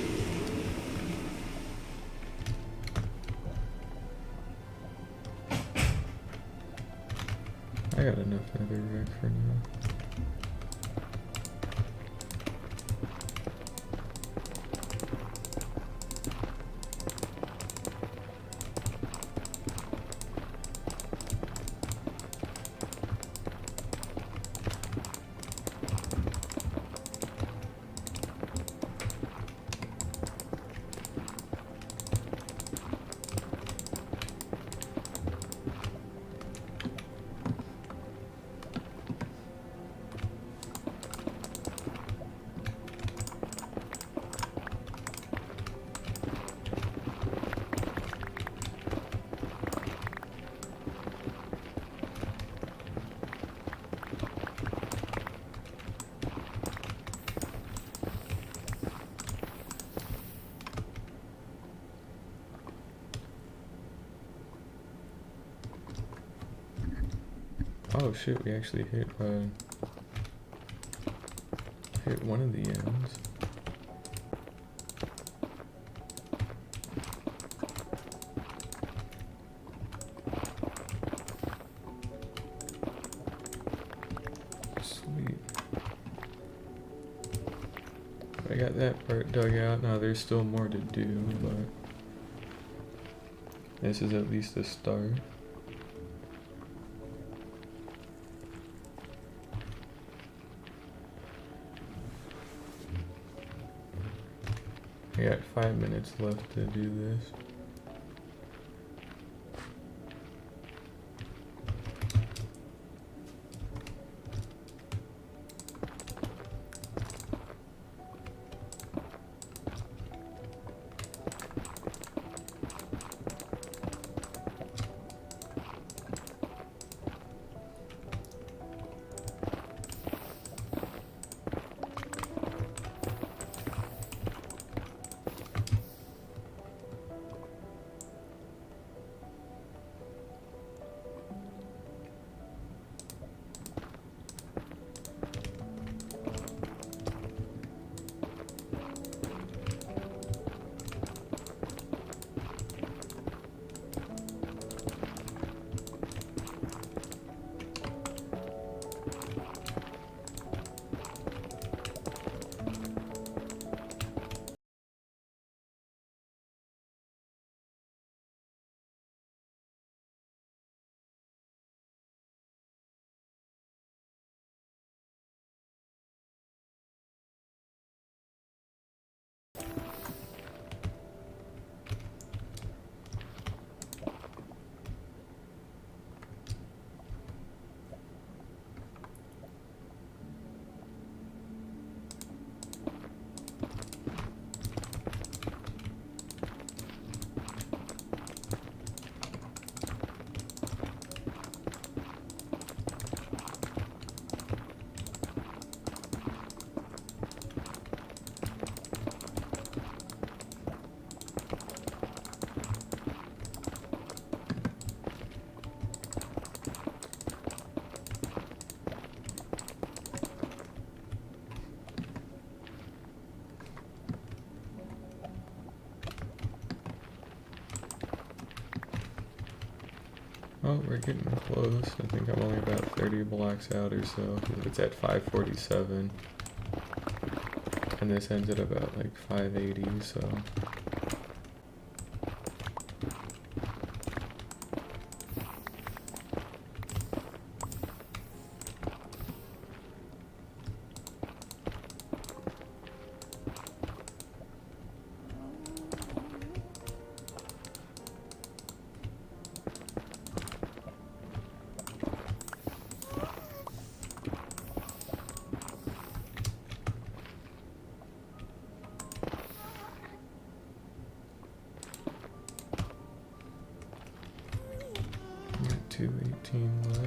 Speaker 1: I got enough nether rack for now. Oh shit, we actually hit one of the ends. Sweet. I got that part dug out. Now there's still more to do, but this is at least a start. I got 5 minutes left to do this. Oh, we're getting close. I think I'm only about 30 blocks out or so. It's at 547. And this ends at about like 580, so. Got 218 left.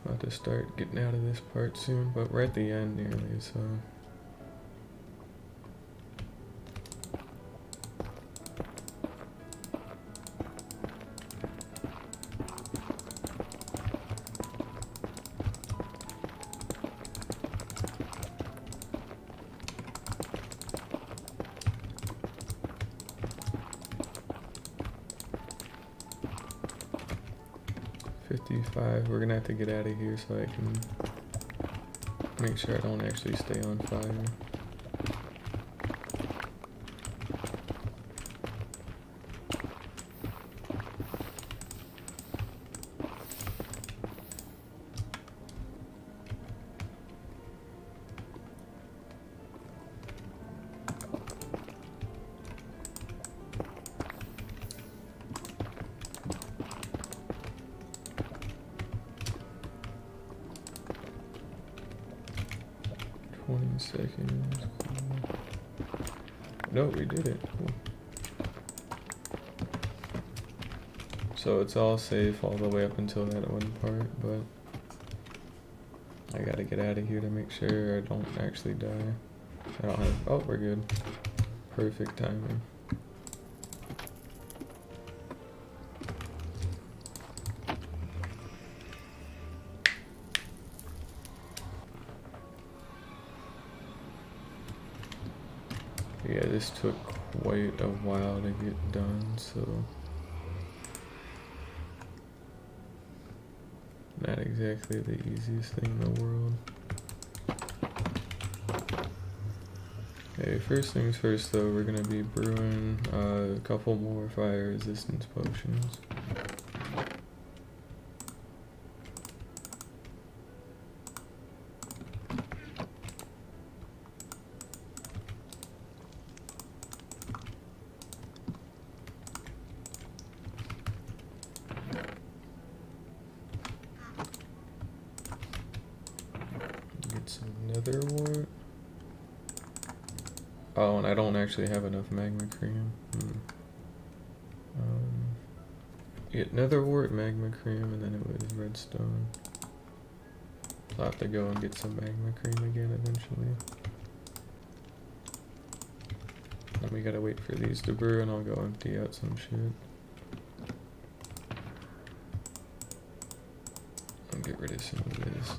Speaker 1: About to start getting out of this part soon, but we're at the end nearly, so. We're gonna have to get out of here so I can make sure I don't actually stay on fire. seconds. Cool. No, we did it. Cool. So it's all safe all the way up until that one part, but I gotta get out of here to make sure I don't actually die. I don't have. Oh, we're good. Perfect timing. Yeah, this took quite a while to get done, so not exactly the easiest thing in the world. Okay, first things first though, we're gonna be brewing a couple more fire resistance potions. Get some nether wart. Oh, and I don't actually have enough magma cream. Get nether wart, magma cream, and then it was redstone. I'll have to go and get some magma cream again eventually. Then we gotta wait for these to brew and I'll go empty out some shit. I'll get rid of some of this.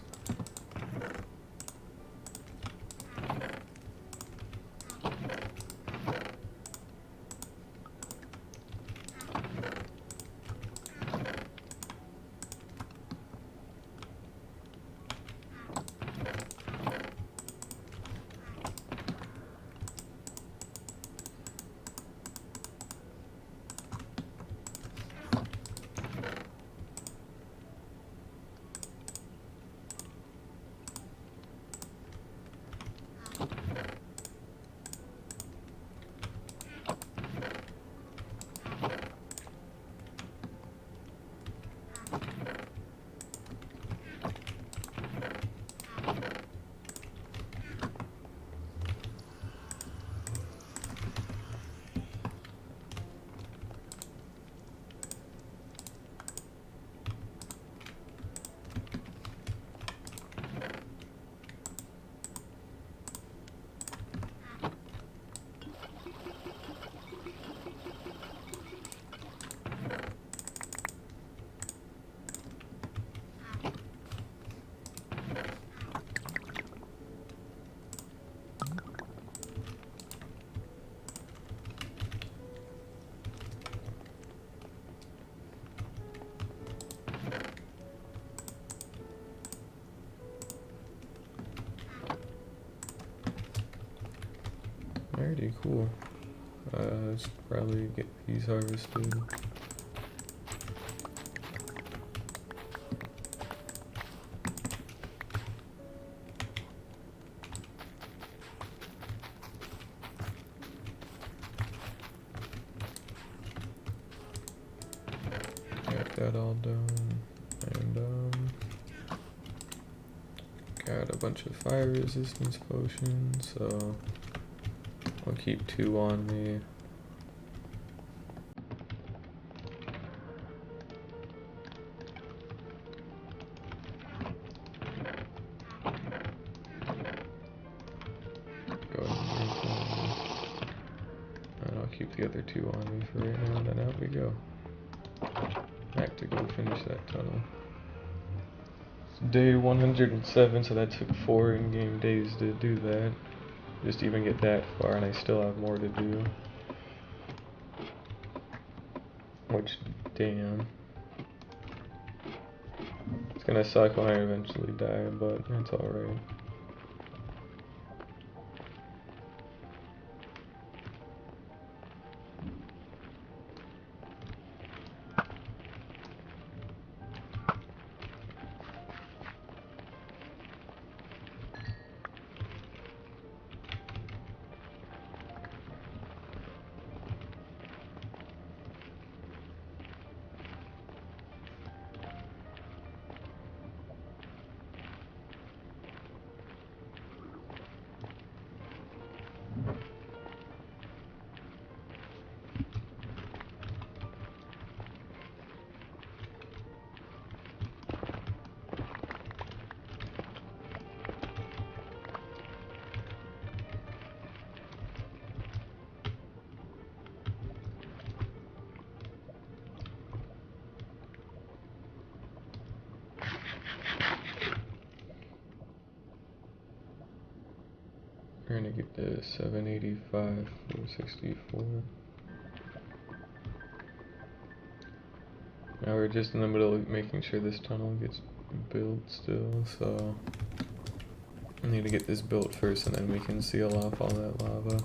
Speaker 1: Alrighty, cool. Let's probably get these harvested. Got that all done. And got a bunch of fire resistance potions, so I'll keep 2 on me. Go ahead and drink one. And I'll keep the other 2 on me for right now, and then out we go. Back to go finish that tunnel. It's day 107, so that took 4 in-game days to do that. Just to even get that far, and I still have more to do. Which, damn. It's gonna suck when I eventually die, but it's alright. get to 785, 464. Now we're just in the middle of making sure this tunnel gets built still, so I need to get this built first and then we can seal off all that lava.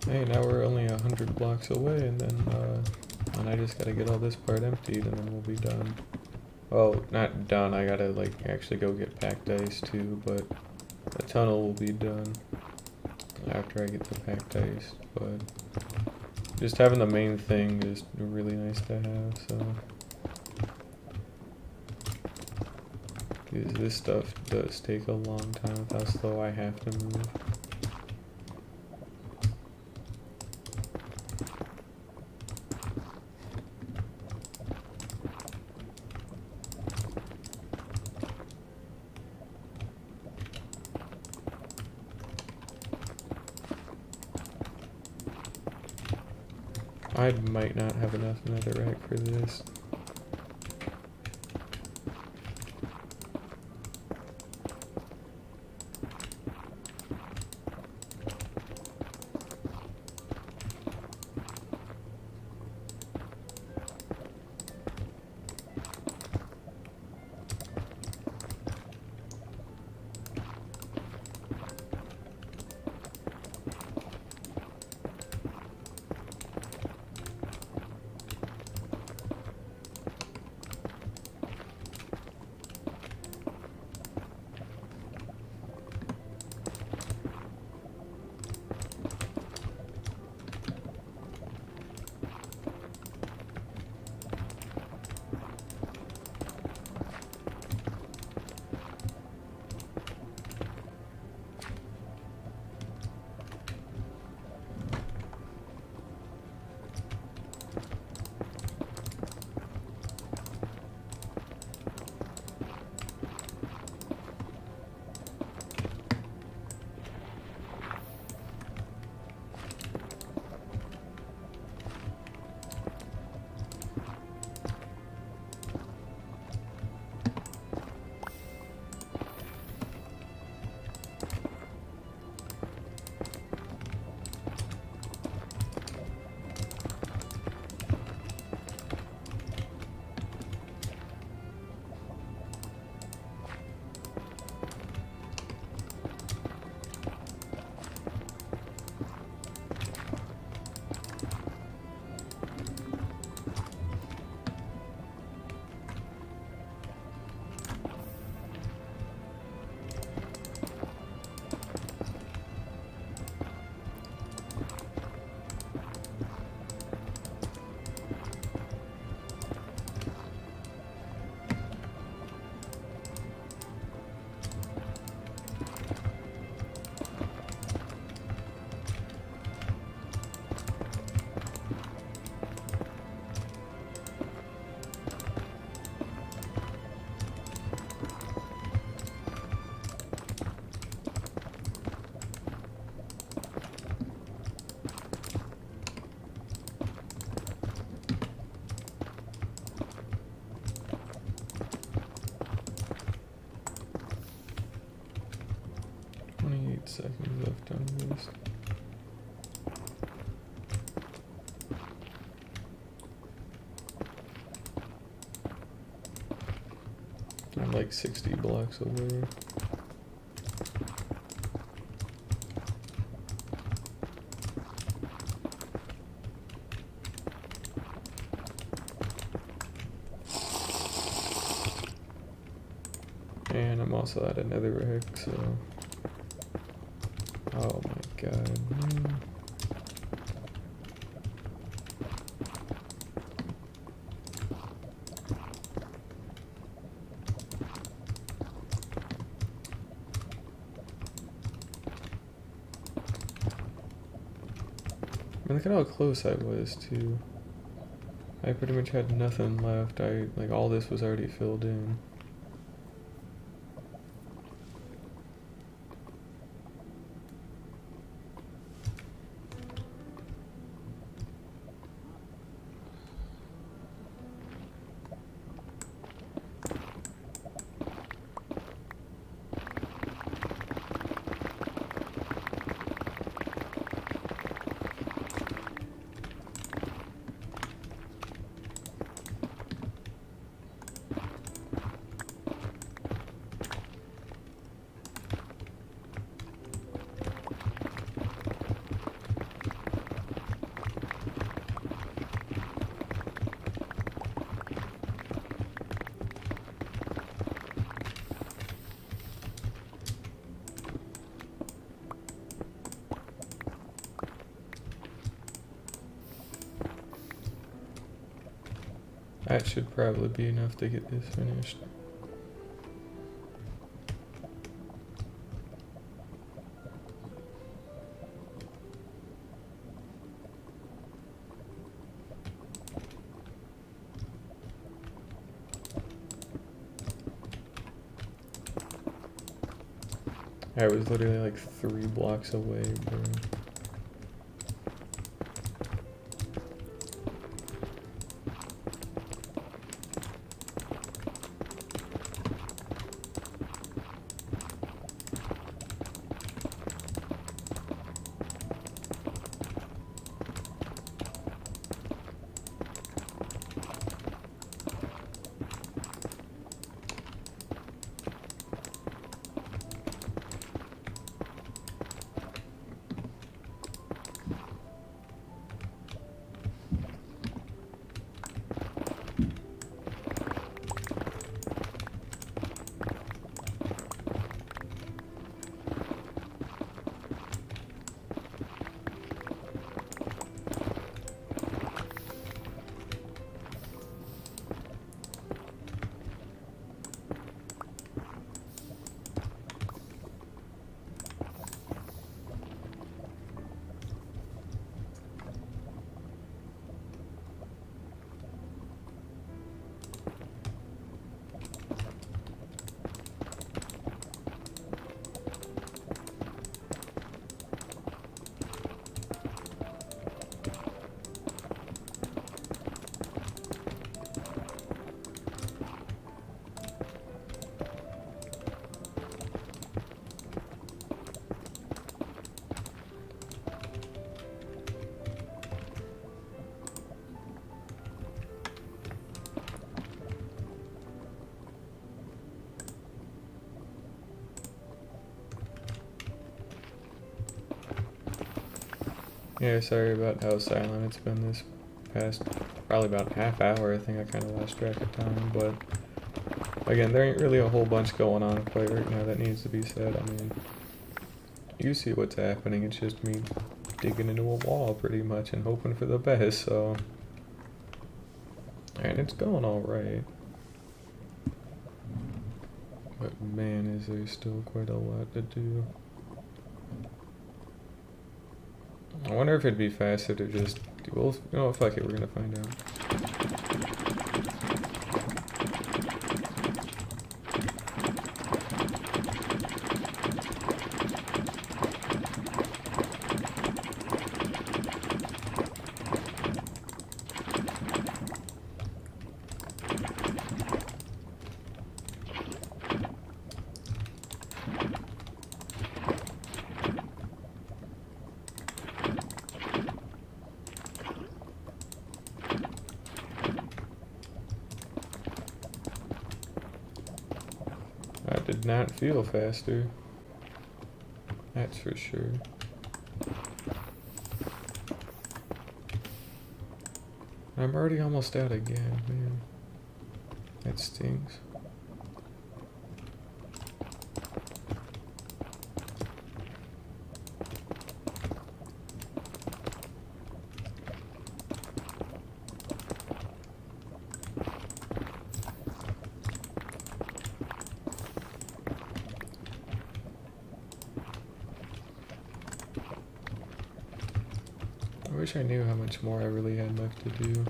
Speaker 1: Hey, now we're only 100 blocks away, and then I just gotta get all this part emptied, and then we'll be done. Well, not done, I gotta, like, actually go get packed ice, too, but the tunnel will be done after I get the packed ice, but just having the main thing is really nice to have, so. Because this stuff does take a long time with how slow I have to move. I might not have enough netherrack for this. seconds left on this. I'm like 60 blocks away. And I'm also at another wreck, so... Oh my god, man. I mean, look at how close I was, too. I pretty much had nothing left. Like, all this was already filled in. That should probably be enough to get this finished. I was literally like 3 blocks away, bro. Yeah, sorry about how silent it's been this past probably about half hour. I think I kind of lost track of time, but again, there ain't really a whole bunch going on quite right now that needs to be said. I mean, you see what's happening. It's just me digging into a wall pretty much and hoping for the best, so... And it's going alright. But man, is there still quite a lot to do. I wonder if it'd be faster to just... Well, you know what, fuck it, we're gonna find out. not feel faster. That's for sure. I'm already almost out again, man. That stings. I wish I knew how much more I really had left to do.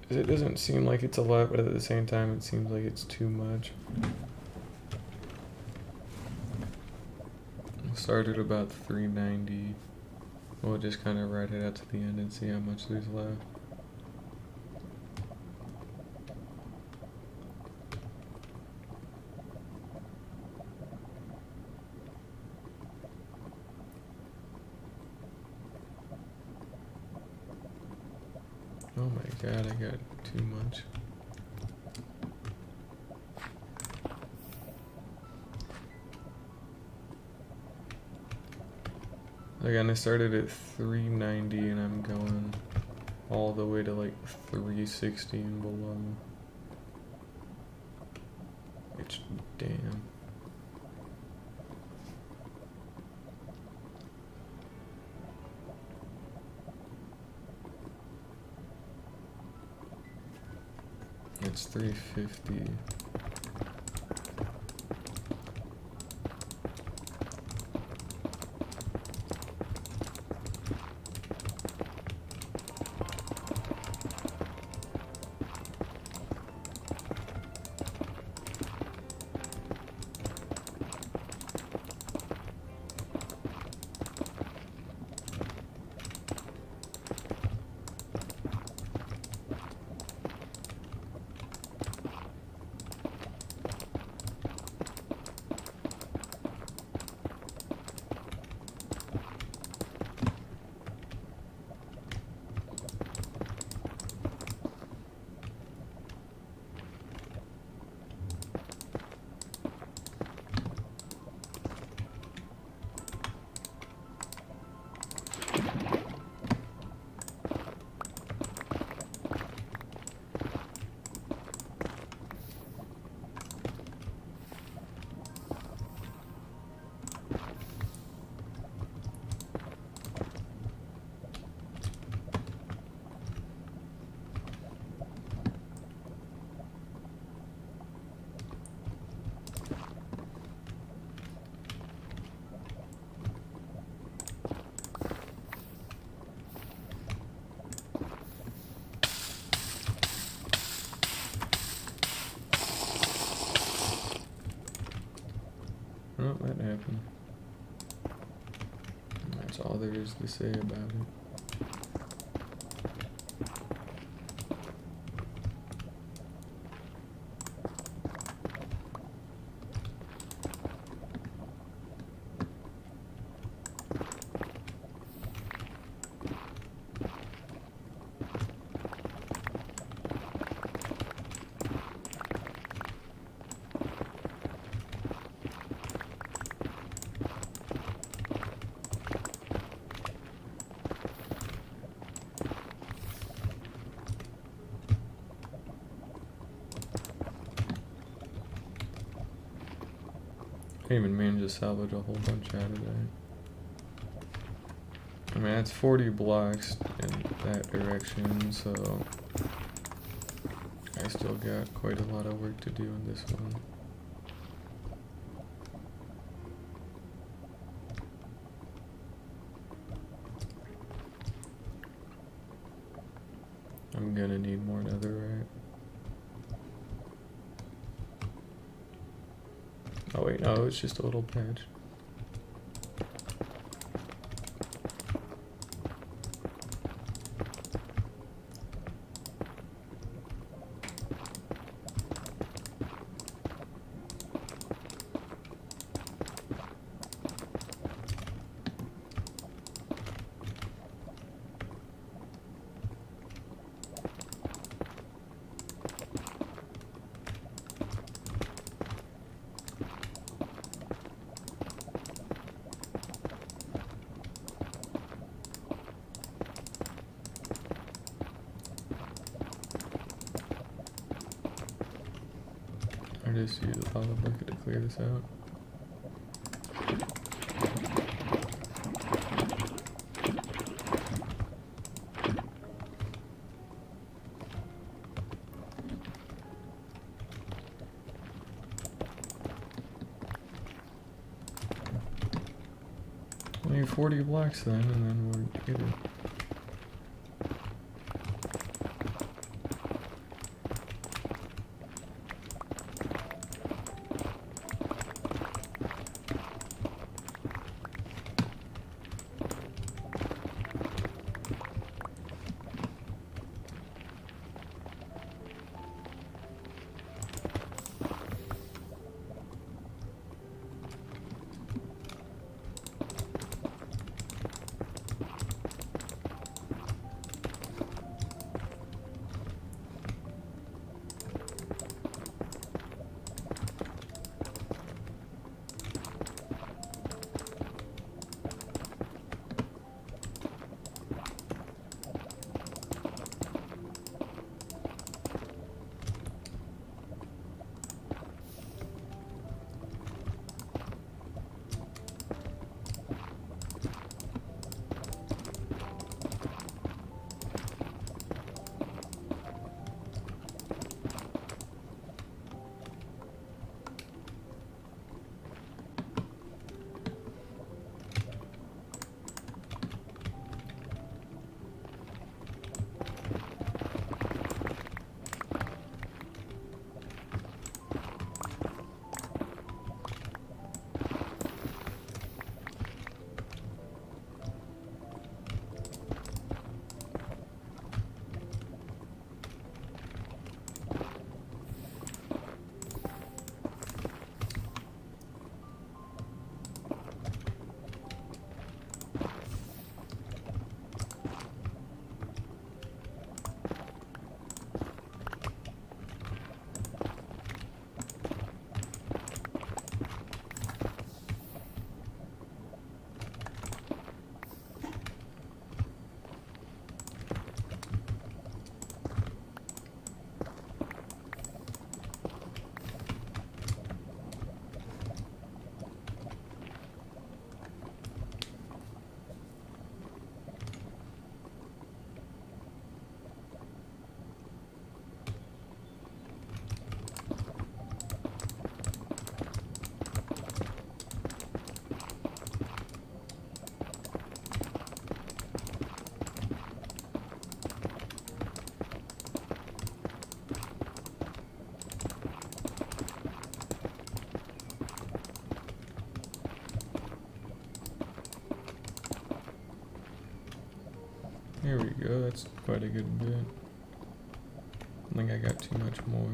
Speaker 1: It doesn't seem like it's a lot, but at the same time it seems like it's too much. Started about 390. We'll just kind of ride it out to the end and see how much there's left. Oh my god, I got too much. Again, I started at 390 and I'm going all the way to like 360 and below. Which, damn. It's 350. Oh, that happened. That's all there is to say about it. I didn't even manage to salvage a whole bunch out of that. I mean, that's 40 blocks in that direction, so I still got quite a lot of work to do in this one. I'm gonna need more netherite. Oh wait, no, it's just a little patch. just use a lava bucket to clear this out. I need 40 blocks then, and then we're good. Here we go, that's quite a good bit. I think I got too much more.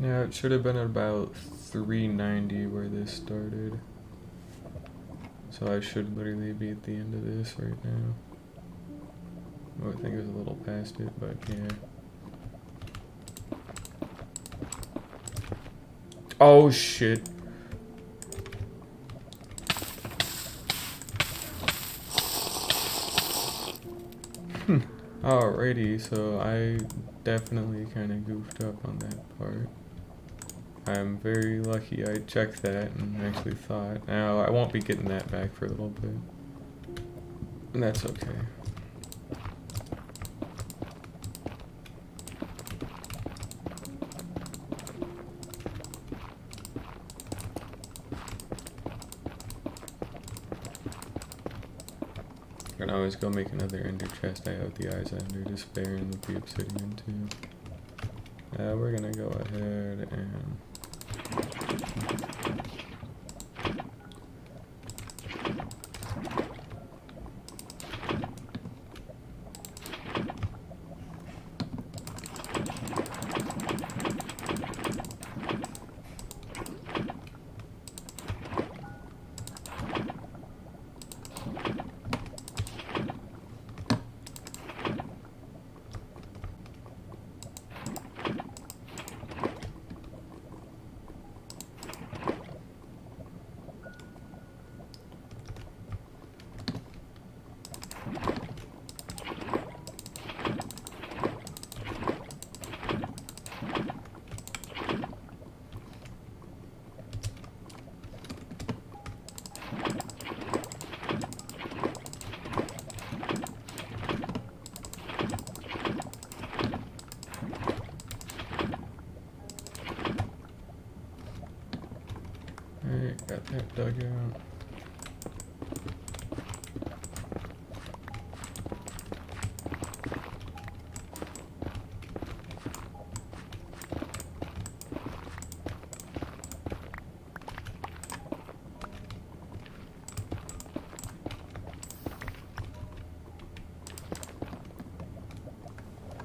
Speaker 1: Yeah, it should have been about 390 where this started. So I should literally be at the end of this right now. Well, I think it was a little past it, but yeah. Oh shit. Alrighty, so I definitely kind of goofed up on that part. I'm very lucky I checked that and actually thought. Now, I won't be getting that back for a little bit. And that's okay. I can always go make another ender chest. I have the Eyes of Ender Despair and the obsidian too. We're gonna go ahead and alright, got that dug out.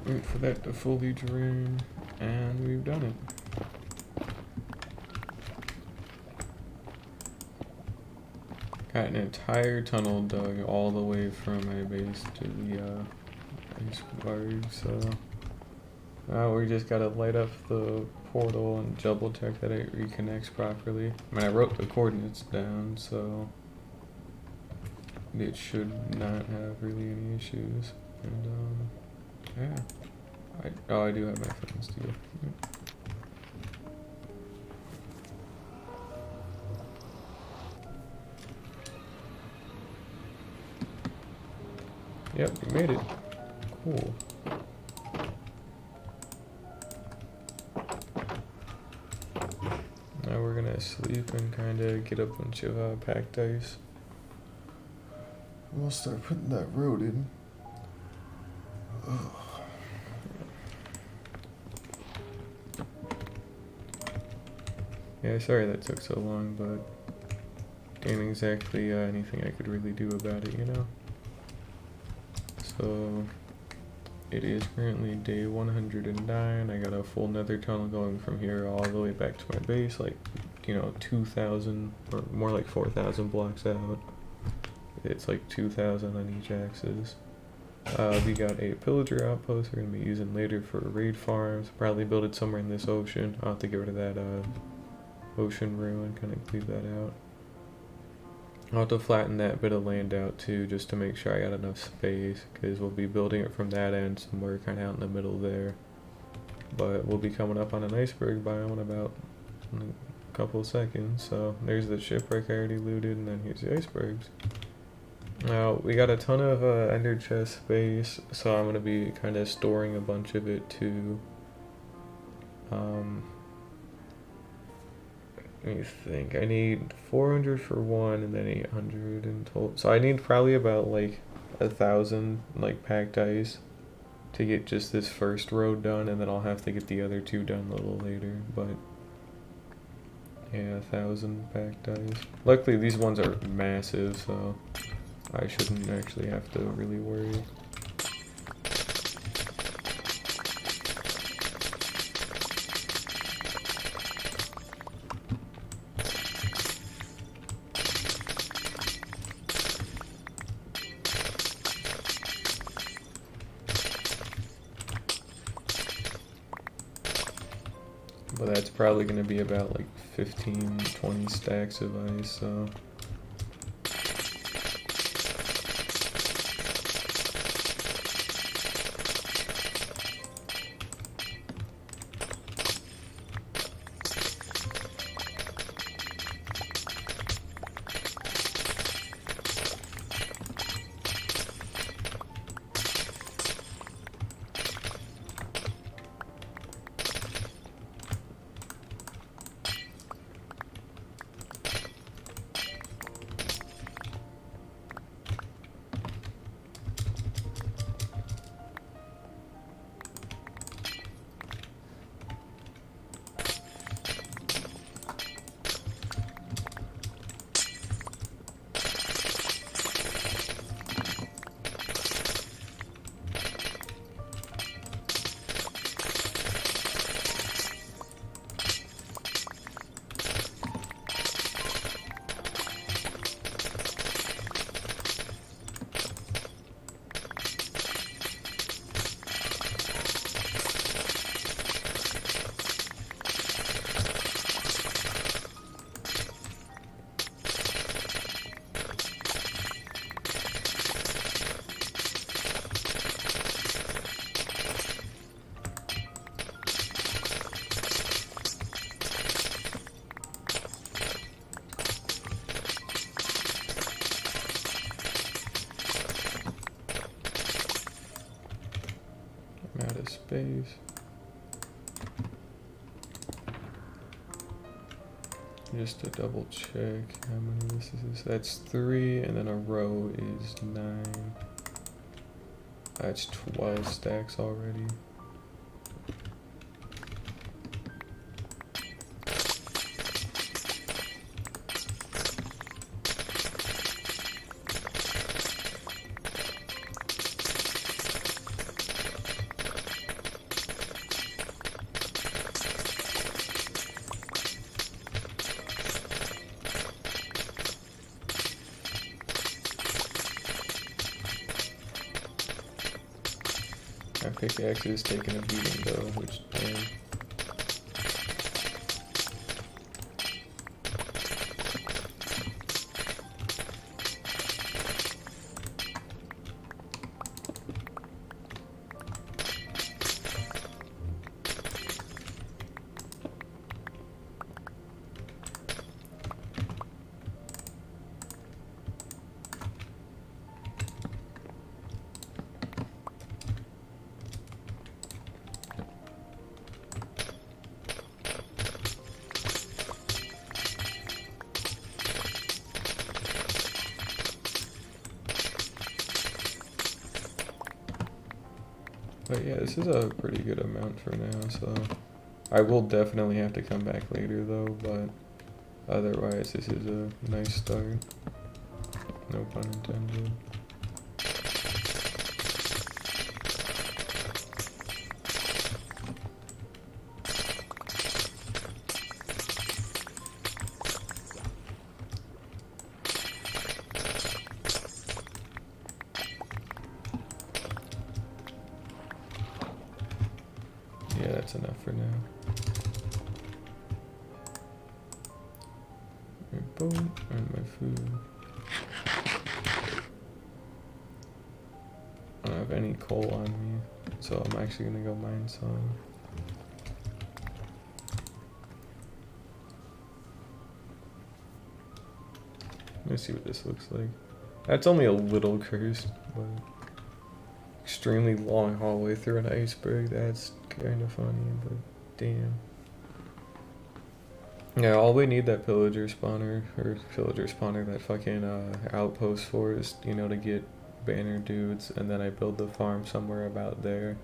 Speaker 1: Wait for that to fully drain, and we've done it. Got an entire tunnel dug all the way from my base to the iceberg, so now we just gotta light up the portal and double check that it reconnects properly. I mean, I wrote the coordinates down, so it should not have really any issues. And yeah. I do have my fucking steel. Yep, you made it. Cool. Now we're gonna sleep and kind of get a bunch of packed ice. We'll start putting that road in. Ugh. Yeah, sorry that took so long, but ain't exactly anything I could really do about it, you know? So, it is currently day 109. I got a full nether tunnel going from here all the way back to my base, like, 2,000, or more like 4,000 blocks out. It's like 2,000 on each axis. We got a pillager outpost we're going to be using later for raid farms. Probably build it somewhere in this ocean. I'll have to get rid of that ocean ruin, kind of cleave that out. I'll have to flatten that bit of land out too, just to make sure I got enough space, because we'll be building it from that end somewhere kind of out in the middle there. But we'll be coming up on an iceberg biome in about a couple of seconds. So there's the shipwreck I already looted, and then here's the icebergs. Now we got a ton of ender chest space, so I'm going to be kind of storing a bunch of it too. Let me think. I need 400 for one, and then 800 in total. So I need probably about like 1,000 like packed ice to get just this first road done, and then I'll have to get the other two done a little later. But yeah, 1,000 packed ice. Luckily these ones are massive, so I shouldn't actually have to really worry. But that's probably going to be about like 15, 20 stacks of ice, so... I'm out of space. Just to double check how many this is. That's 3, and then a row is 9. That's 12 stacks already. My pickaxe is taking a beating though, which damn. But yeah, this is a pretty good amount for now, so I will definitely have to come back later though, but otherwise this is a nice start. No pun intended. Yeah, that's enough for now. My boat and my food. I don't have any coal on me, so I'm actually gonna go mine some. Let me see what this looks like. That's only a little cursed, but extremely long hallway through an iceberg. That's kind of funny, but damn. Yeah, all we need that pillager spawner, that fucking outpost for is, you know, to get banner dudes, and then I build the farm somewhere about there.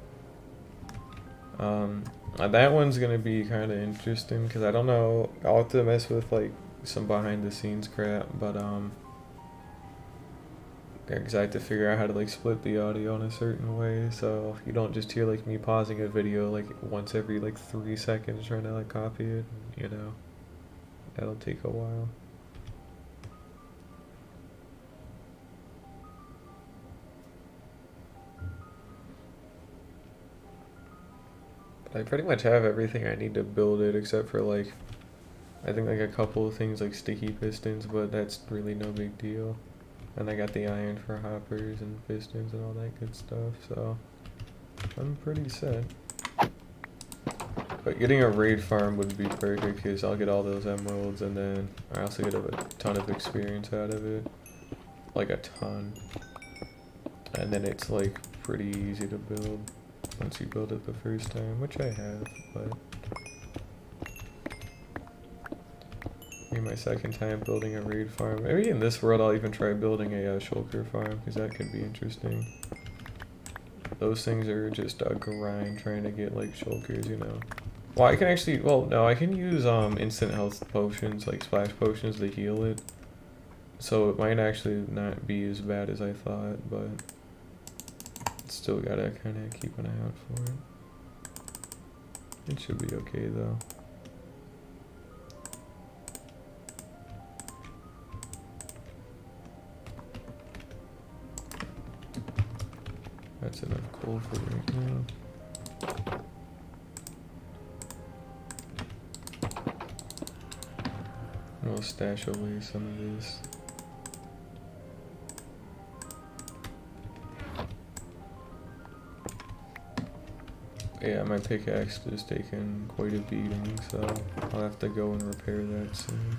Speaker 1: That one's gonna be kind of interesting, because I don't know, I'll have to mess with, like, some behind the scenes crap, but, because I have to figure out how to, like, split the audio in a certain way, so you don't just hear, like, me pausing a video, like, once every, like, 3 seconds trying to, like, copy it, you know. That'll take a while. I pretty much have everything I need to build it except for like, I think like a couple of things like sticky pistons, but that's really no big deal. And I got the iron for hoppers and pistons and all that good stuff, so I'm pretty set. But getting a raid farm would be perfect because I'll get all those emeralds and then I also get a ton of experience out of it. Like a ton. And then it's like pretty easy to build once you build it the first time, which I have, but maybe my second time building a raid farm. Maybe in this world I'll even try building a shulker farm because that could be interesting. Those things are just a grind trying to get like shulkers, you know. Well, I can actually, well, no, I can use instant health potions, like splash potions to heal it. So it might actually not be as bad as I thought, but still gotta kind of keep an eye out for it. It should be okay though. That's enough coal for right now. We'll stash away some of this. Yeah, my pickaxe is taking quite a beating, so I'll have to go and repair that soon.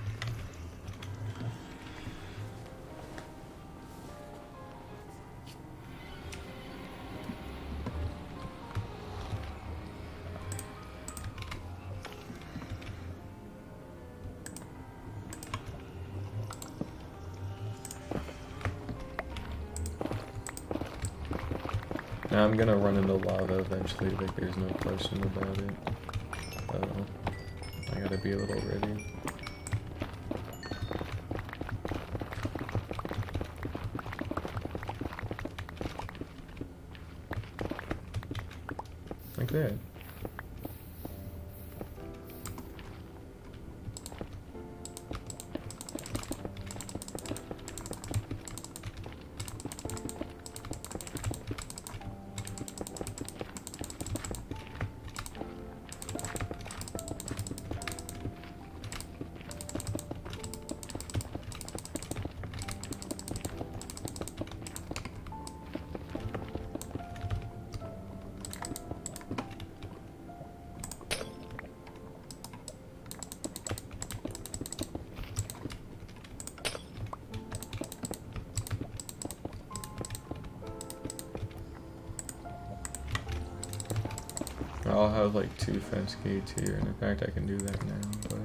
Speaker 1: Now I'm gonna run into lava eventually, like there's no question about it. I gotta be a little ready. Like that. I'll have like 2 fence gates here, and in fact I can do that now, but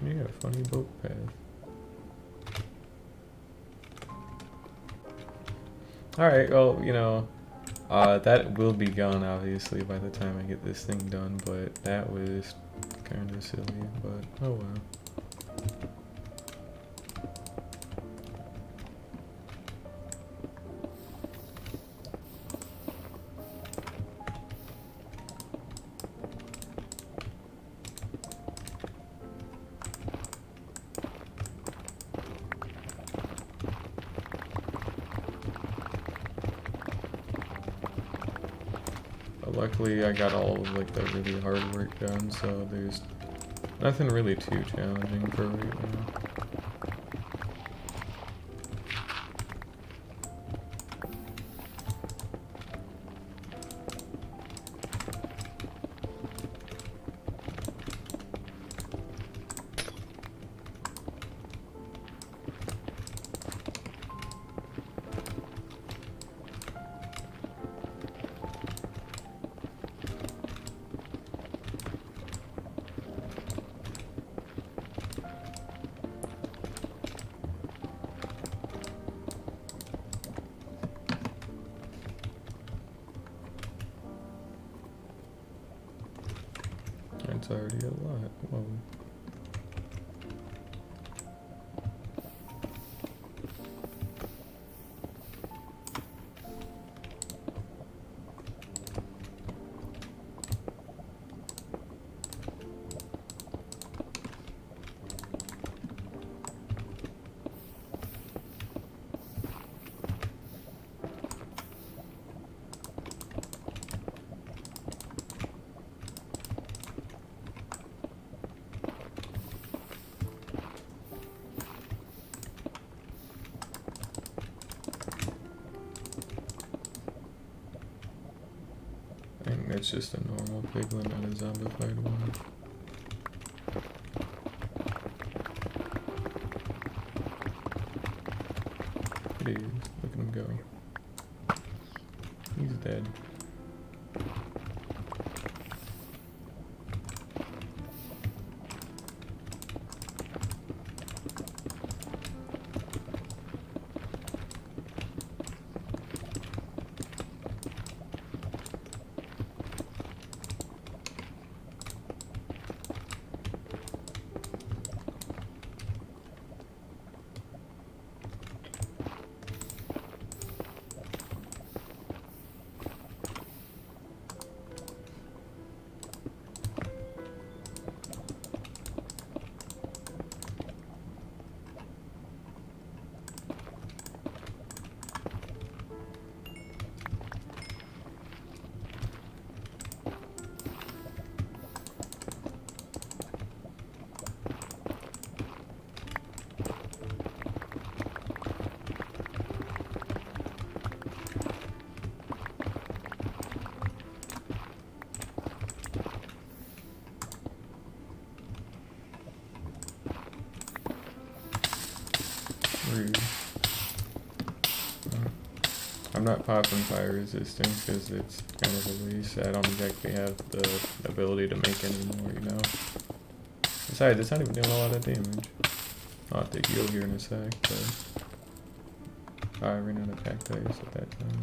Speaker 1: you got a funny boat path. Alright, well, you know, that will be gone, obviously, by the time I get this thing done, but that was kind of silly, but oh well. Luckily, I got all of like the really hard work done, so there's nothing really too challenging for right now. It's already a lot. Whoa. it's just a normal piglin, not a zombified one. It is. Look at him go. He's dead. Rude. I'm not popping fire resistant because it's kind of a waste. I don't exactly have the ability to make any more, you know. Besides, it's not even doing a lot of damage. I'll have to heal here in a sec, but I ran out of cacti at that time.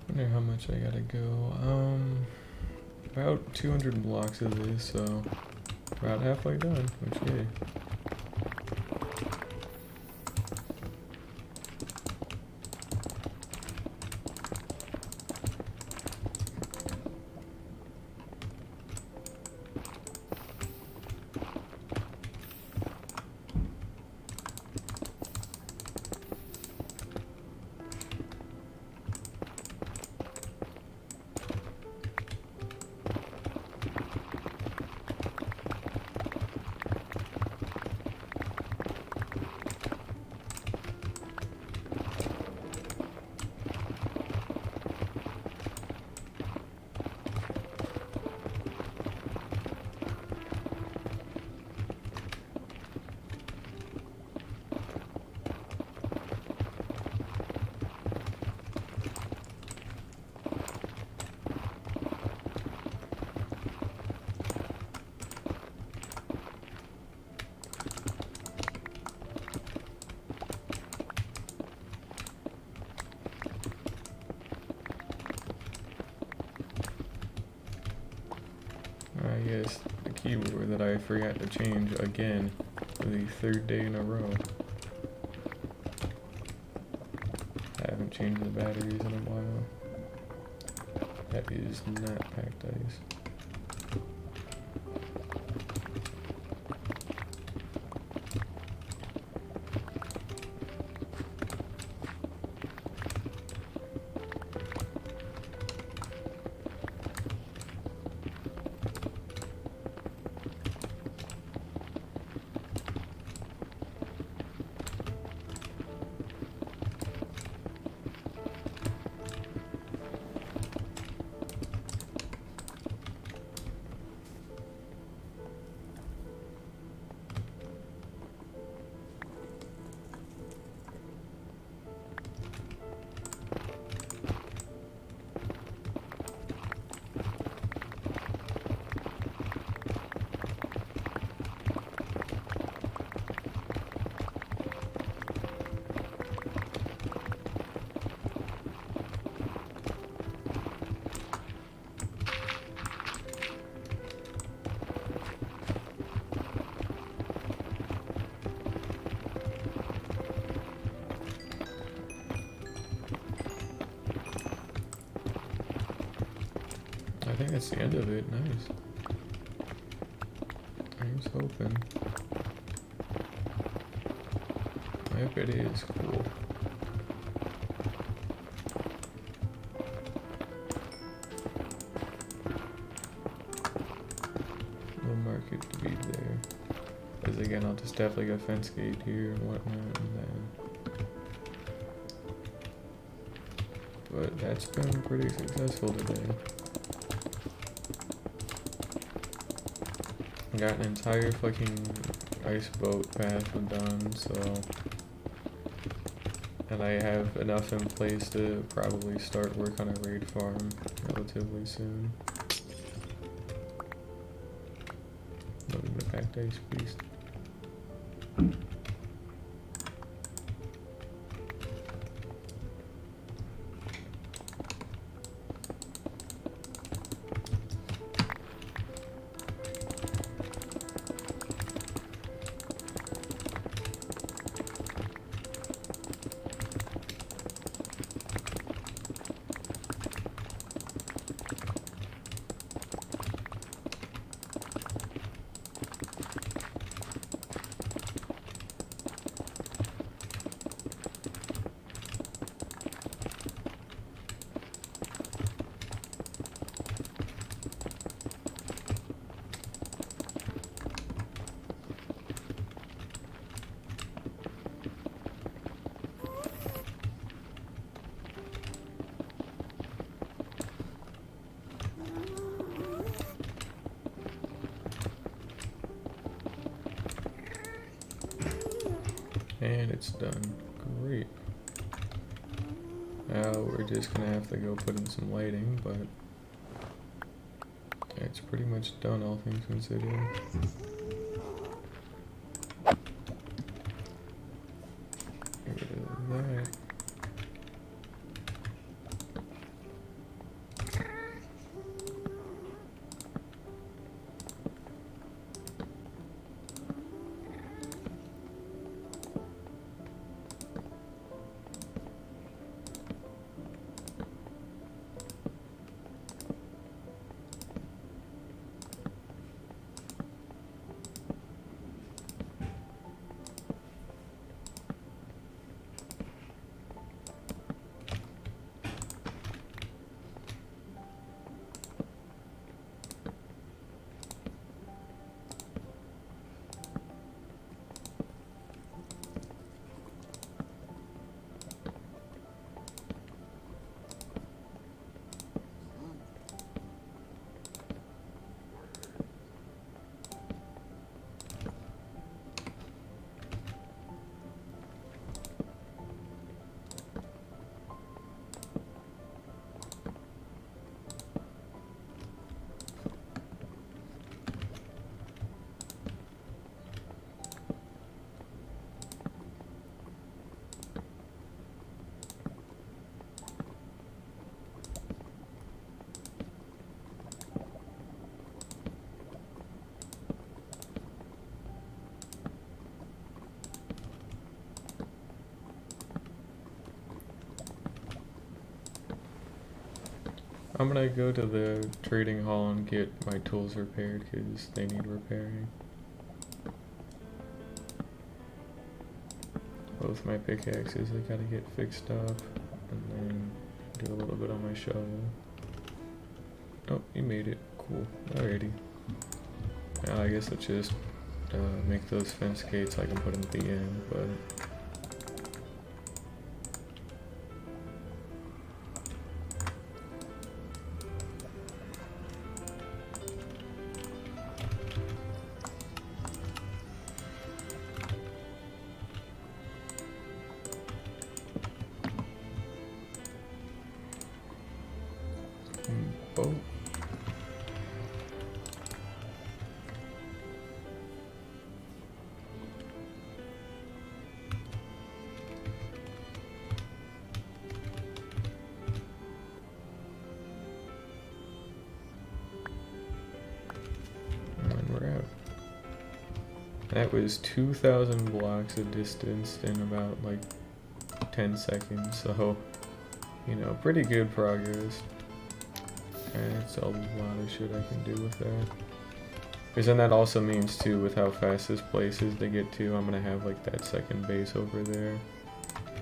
Speaker 1: I wonder how much I gotta go. About 200 blocks of this, so about halfway done, which yay. Yes, the keyboard that I forgot to change again for the third day in a row. I haven't changed the batteries in a while. That is not packed ice. think that's the end of it. Nice. I was hoping. I hope it is. Cool. No market to be there. Because again, I'll just have like a fence gate here and whatnot and then. But that's been pretty successful today. Got an entire fucking ice boat path done, so. And I have enough in place to probably start work on a raid farm relatively soon. Loading the packed ice beast. And it's done. Great. Now we're just gonna have to go put in some lighting, but it's pretty much done, all things considered. Get rid of that. I'm gonna go to the trading hall and get my tools repaired because they need repairing. Both my pickaxes I gotta get fixed up and then do a little bit on my shovel. Oh, you made it. Cool. Alrighty. Now I guess let's just make those fence gates I can put them at the end, but boat. And we're out. That was 2,000 blocks of distance in about like 10 seconds, so you know, pretty good progress. And it's a lot of shit I can do with that. Because then that also means too, with how fast this place is to get to, I'm gonna have like that second base over there.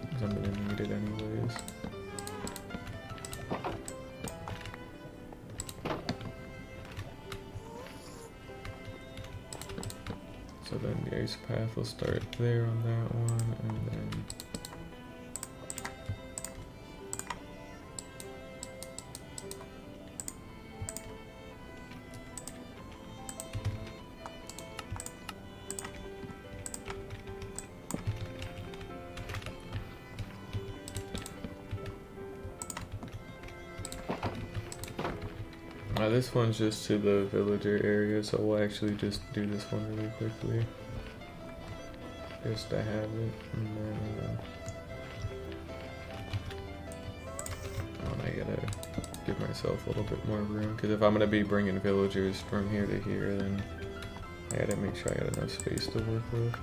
Speaker 1: Because I'm gonna need it anyways. So then the ice path will start there on that one, and then this one's just to the villager area, so we'll actually just do this one really quickly. Just to have it, and then I gotta give myself a little bit more room, because if I'm gonna be bringing villagers from here to here, then I gotta make sure I got enough space to work with.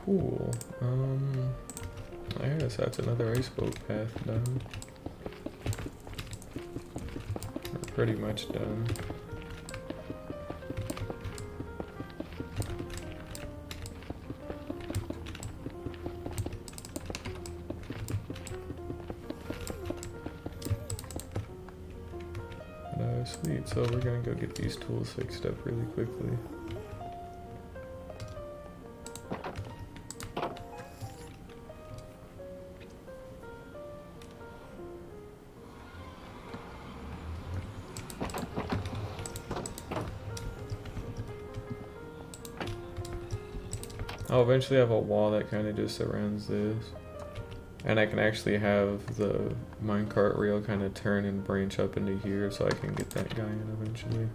Speaker 1: Cool. I guess that's another ice boat path done. We're pretty much done. Sweet, so we're gonna go get these tools fixed up really quickly. I'll eventually have a wall that kind of just surrounds this. And I can actually have the minecart rail kind of turn and branch up into here so I can get that guy in eventually.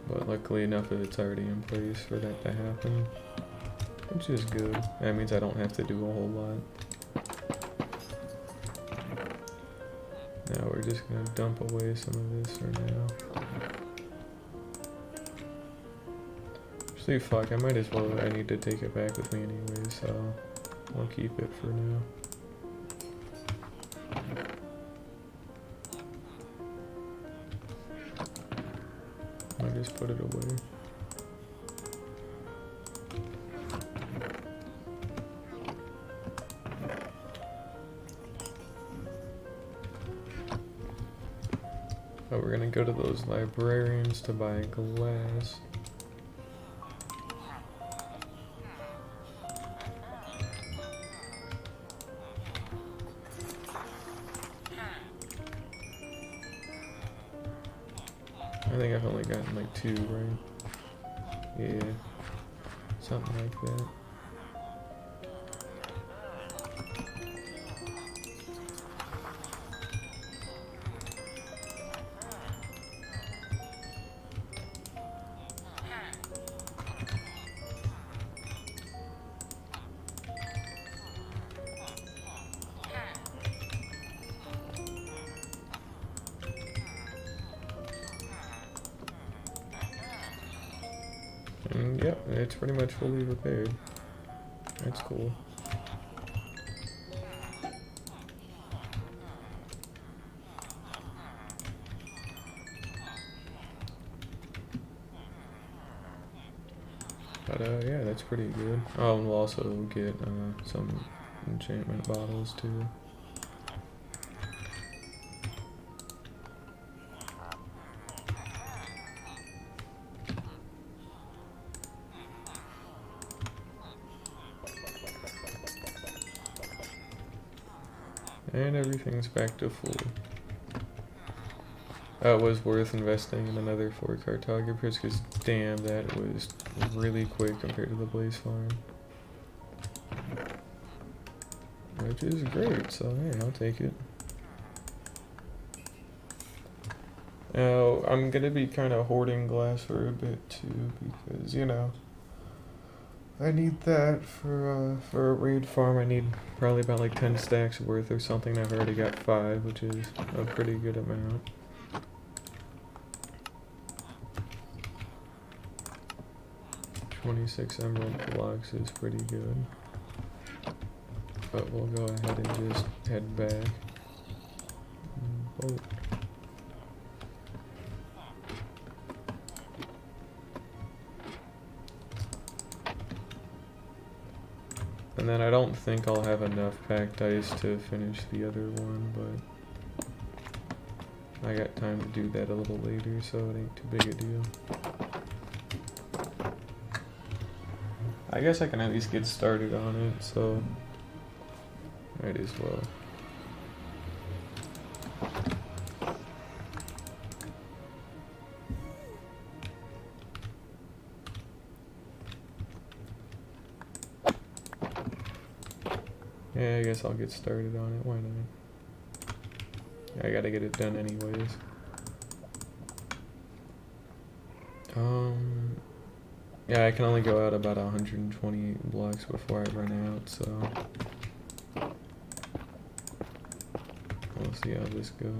Speaker 1: But luckily enough it's already in place for that to happen. Which is good. That means I don't have to do a whole lot. Now we're just gonna dump away some of this for now. Actually, fuck, I might as well, I need to take it back with me anyway, so I'll keep it for now. I'll just put it away. But we're gonna go to those librarians to buy glass. I think I've only gotten like 2, right? Yeah, something like that. Yep, it's pretty much fully repaired. That's cool. But yeah, that's pretty good. Oh, and we'll also get some enchantment bottles too. And everything's back to full. It was worth investing in another 4 cartographers because damn, that was really quick compared to the Blaze Farm. Which is great, so hey, I'll take it. Now, I'm gonna be kind of hoarding glass for a bit too because, you know, I need that for a raid farm. I need probably about like 10 stacks worth or something. I've already got 5, which is a pretty good amount. $26 emerald blocks is pretty good. But we'll go ahead and just head back. Boat. And then I don't think I'll have enough packed ice to finish the other one, but I got time to do that a little later, so it ain't too big a deal. I guess I can at least get started on it, so might as well. Yeah, I guess I'll get started on it. Why not? I gotta get it done anyways. Yeah, I can only go out about 128 blocks before I run out, so we'll see how this goes.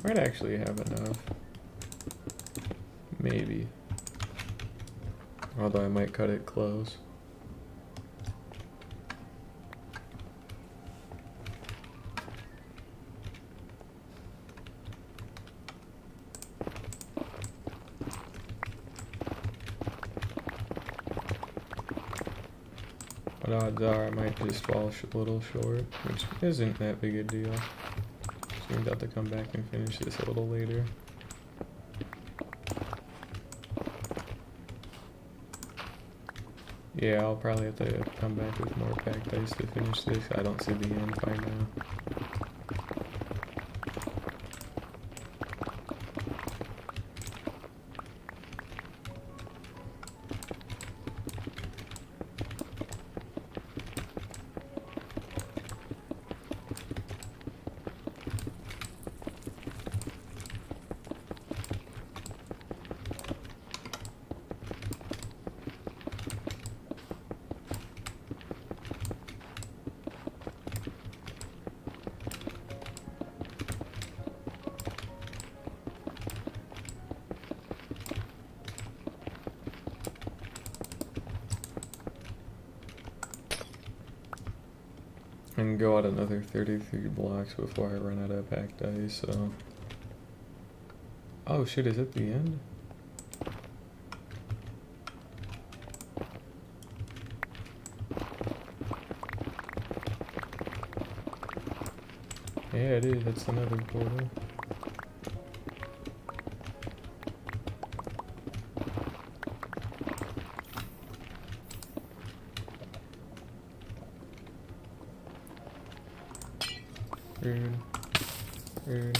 Speaker 1: Might actually have enough. Maybe. Although I might cut it close. But odds are I might just fall a little short, which isn't that big a deal. So I'm about to come back and finish this a little later. Yeah, I'll probably have to come back with more packed ice to finish this. I don't see the end by now. and go out another 33 blocks before I run out of packed ice, so... Oh shit, is it the end? Yeah, it is. It's another portal. Rude. Rude.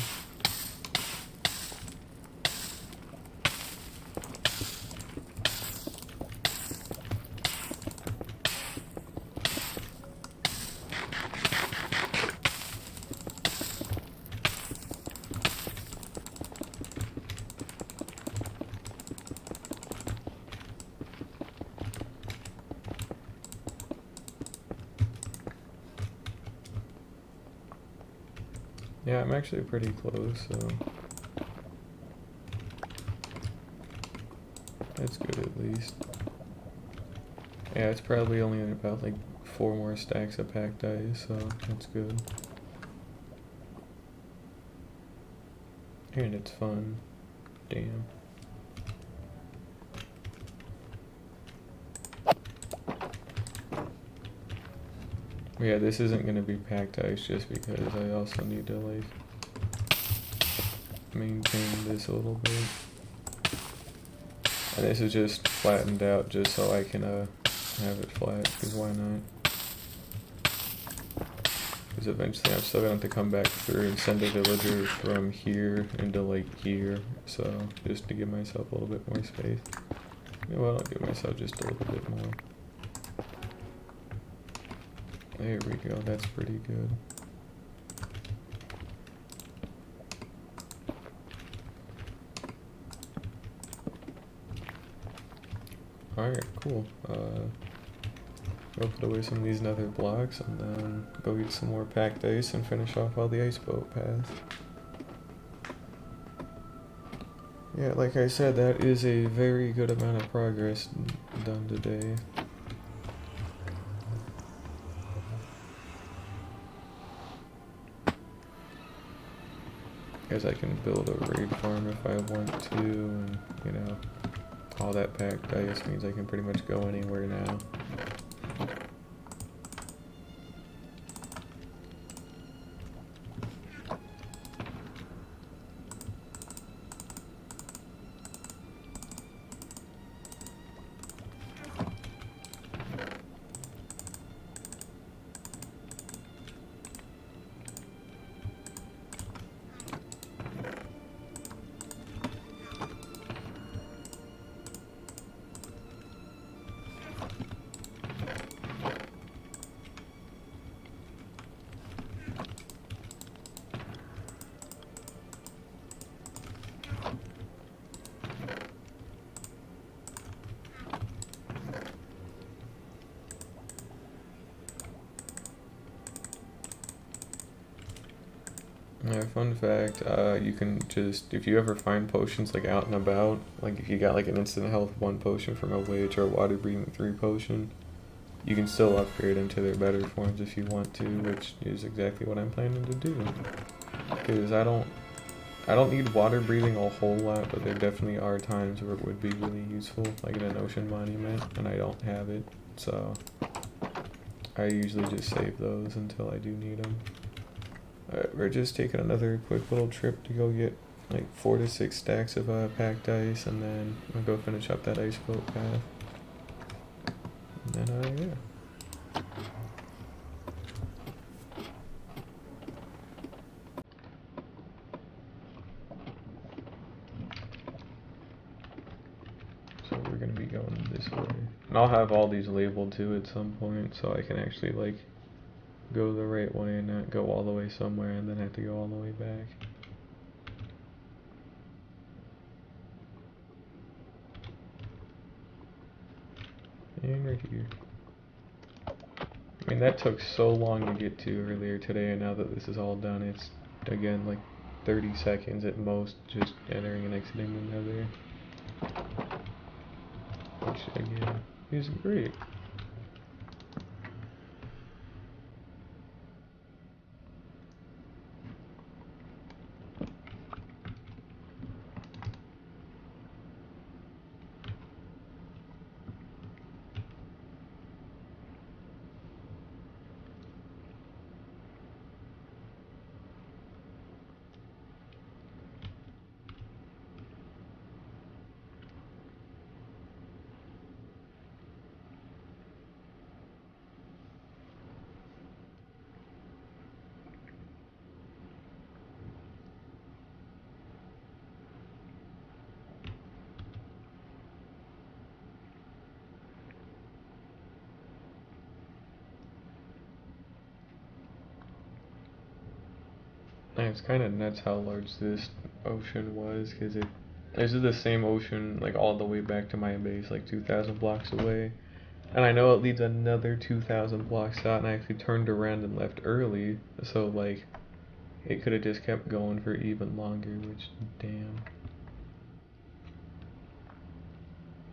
Speaker 1: Yeah, I'm actually pretty close, so that's good at least. Yeah, it's probably only about like 4 more stacks of packed ice, so that's good. And it's fun. Damn. Yeah, this isn't gonna be packed ice just because I also need to like maintain this a little bit. And this is just flattened out just so I can have it flat, because why not? Because eventually I'm still gonna have to come back through and send a villager from here into like here, so just to give myself a little bit more space. Well, I'll give myself just a little bit more. There we go, that's pretty good. Alright, cool. Go put away some of these nether blocks and then go get some more packed ice and finish off all the ice boat paths. Yeah, like I said, that is a very good amount of progress done today. Guess I can build a raid farm if I want to, and you know, all that packed ice means I can pretty much go anywhere now. Yeah, fun fact, you can just, if you ever find potions like out and about, like if you got like an instant health 1 potion from a witch or a water breathing 3 potion, you can still upgrade into their better forms if you want to, which is exactly what I'm planning to do. Because I don't need water breathing a whole lot, but there definitely are times where it would be really useful, like in an ocean monument, and I don't have it, so I usually just save those until I do need them. Alright, we're just taking another quick little trip to go get like 4 to 6 stacks of packed ice, and then I'll go finish up that ice boat path. And then, yeah. So we're gonna be going this way. And I'll have all these labeled too at some point, so I can actually like go the right way and not go all the way somewhere and then have to go all the way back. And right here. I mean, that took so long to get to earlier today, and now that this is all done, it's, again, like 30 seconds at most just entering and exiting the nether. Which, again, is great. And it's kind of nuts how large this ocean was, because this is the same ocean like all the way back to my base, like 2,000 blocks away. And I know it leads another 2,000 blocks out, and I actually turned around and left early, so like it could have just kept going for even longer, which damn.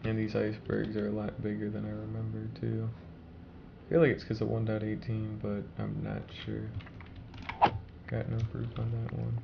Speaker 1: And these icebergs are a lot bigger than I remember too. I feel like it's because of 1.18, but I'm not sure. Got no proof on that one.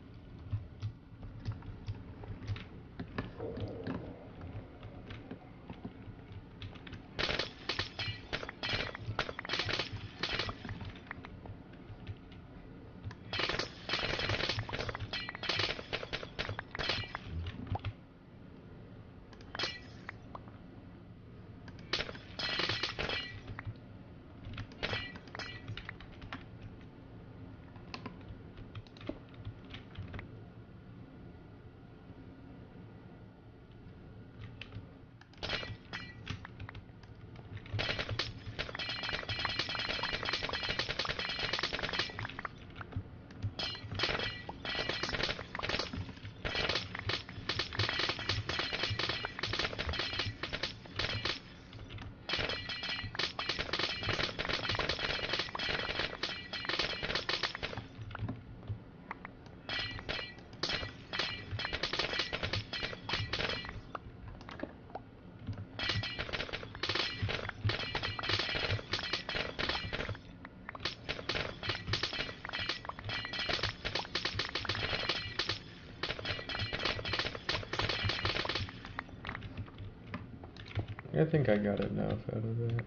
Speaker 1: I think I got enough out of that.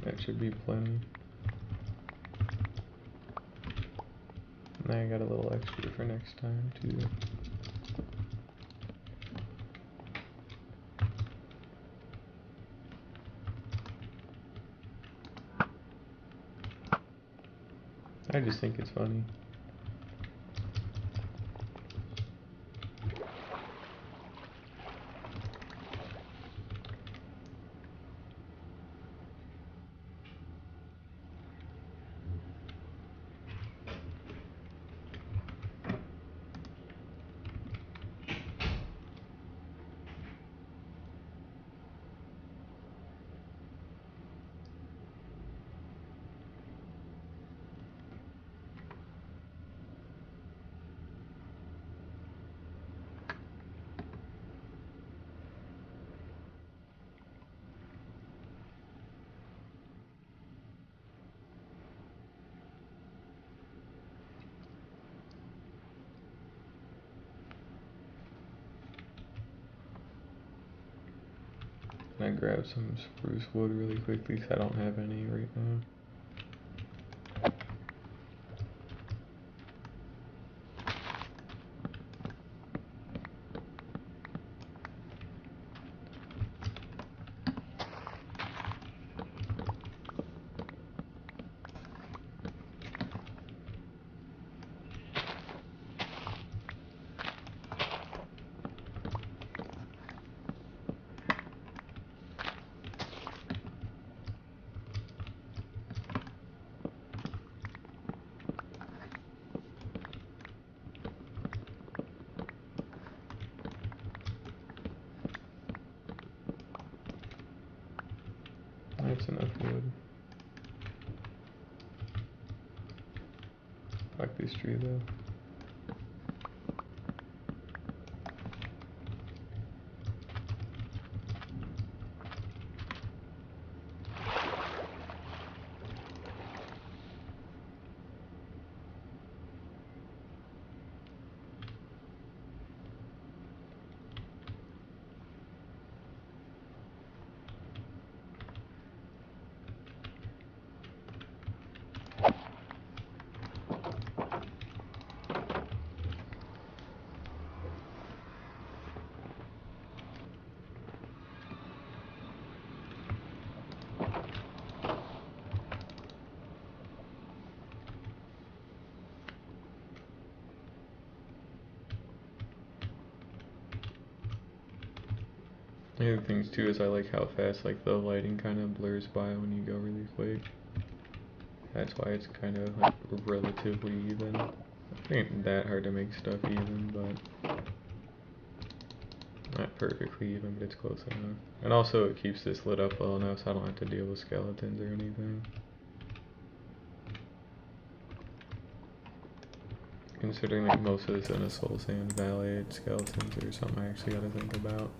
Speaker 1: That should be plenty. And I got a little extra for next time too. I just think it's funny. I grab some spruce wood really quickly because I don't have any right now. That's enough wood. Fuck this tree though. The other things too is I like how fast like the lighting kind of blurs by when you go really quick. That's why it's kind of like relatively even. It ain't that hard to make stuff even, but not perfectly even, but it's close enough. And also it keeps this lit up well enough so I don't have to deal with skeletons or anything. Considering like most of this in a Soul Sand Valley, skeletons are something I actually gotta think about.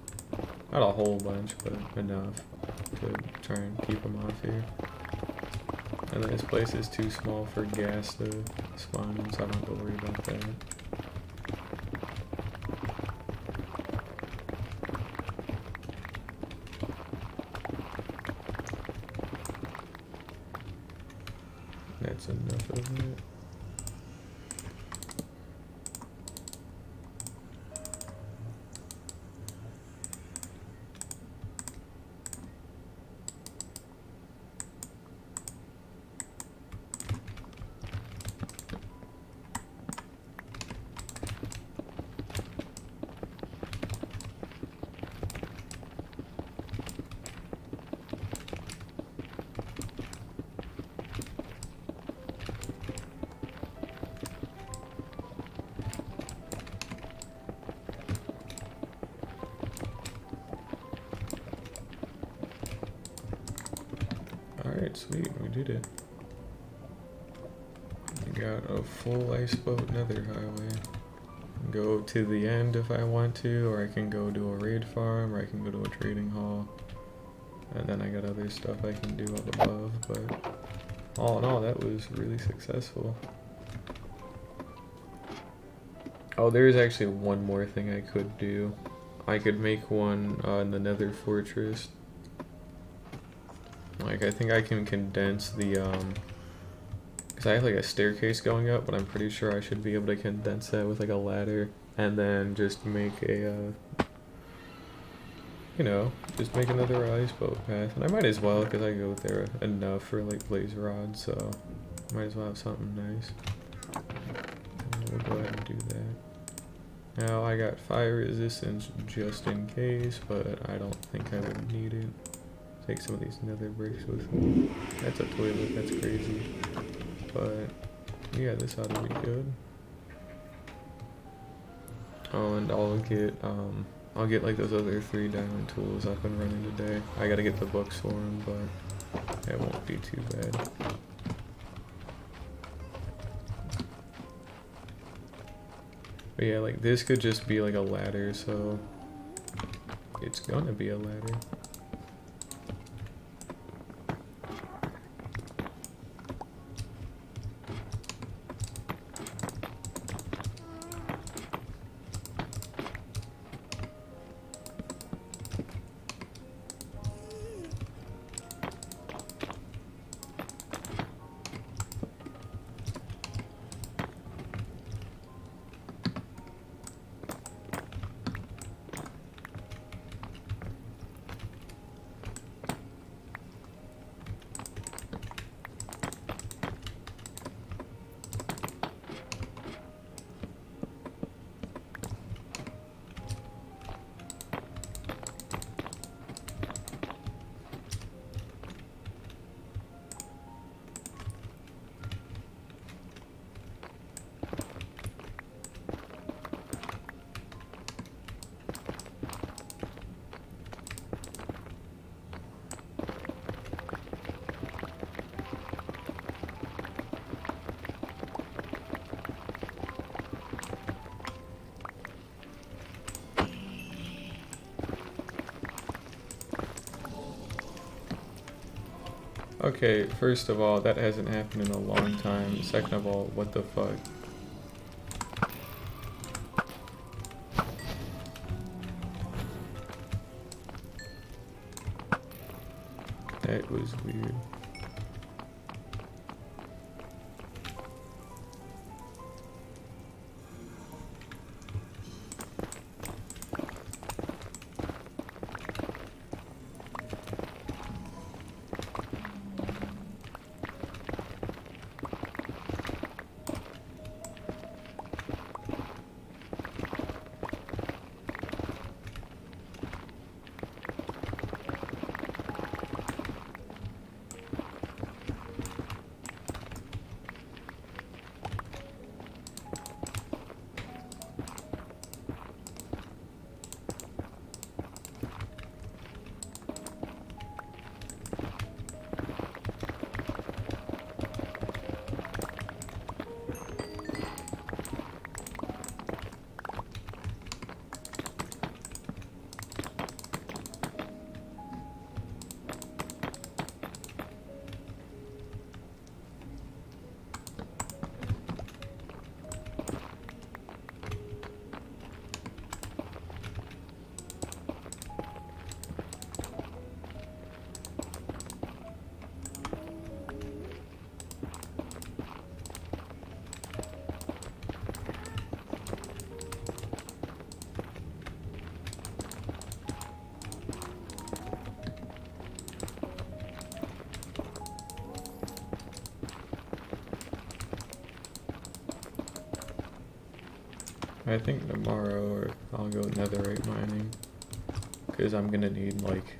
Speaker 1: Not a whole bunch, but enough to try and keep them off here. And then this place is too small for gas to spawn in, so I don't have to worry about that. That's enough of it. Alright, sweet, we did it. We got a full ice boat nether highway. Go to the end if I want to, or I can go to a raid farm, or I can go to a trading hall. And then I got other stuff I can do up above, but all in all, that was really successful. Oh, there's actually one more thing I could do. I could make one in the Nether Fortress. Like, I think I can condense the, because I have like a staircase going up, but I'm pretty sure I should be able to condense that with like a ladder, and then just make a, you know, just make another ice boat path. And I might as well, because I go there enough for like blaze rods, so might as well have something nice. And we'll go ahead and do that. Now I got fire resistance just in case, but I don't think I would need it. Take some of these nether bricks with me. That's a toilet, that's crazy. But yeah, this ought to be good. Oh, and I'll get like those other 3 diamond tools up and running today. I gotta get the books for them, but it won't be too bad. But yeah, like this could just be like a ladder, so it's gonna be a ladder. Okay, first of all, that hasn't happened in a long time. Second of all, what the fuck? That was weird. I think tomorrow, or I'll go netherite mining. Because I'm gonna need like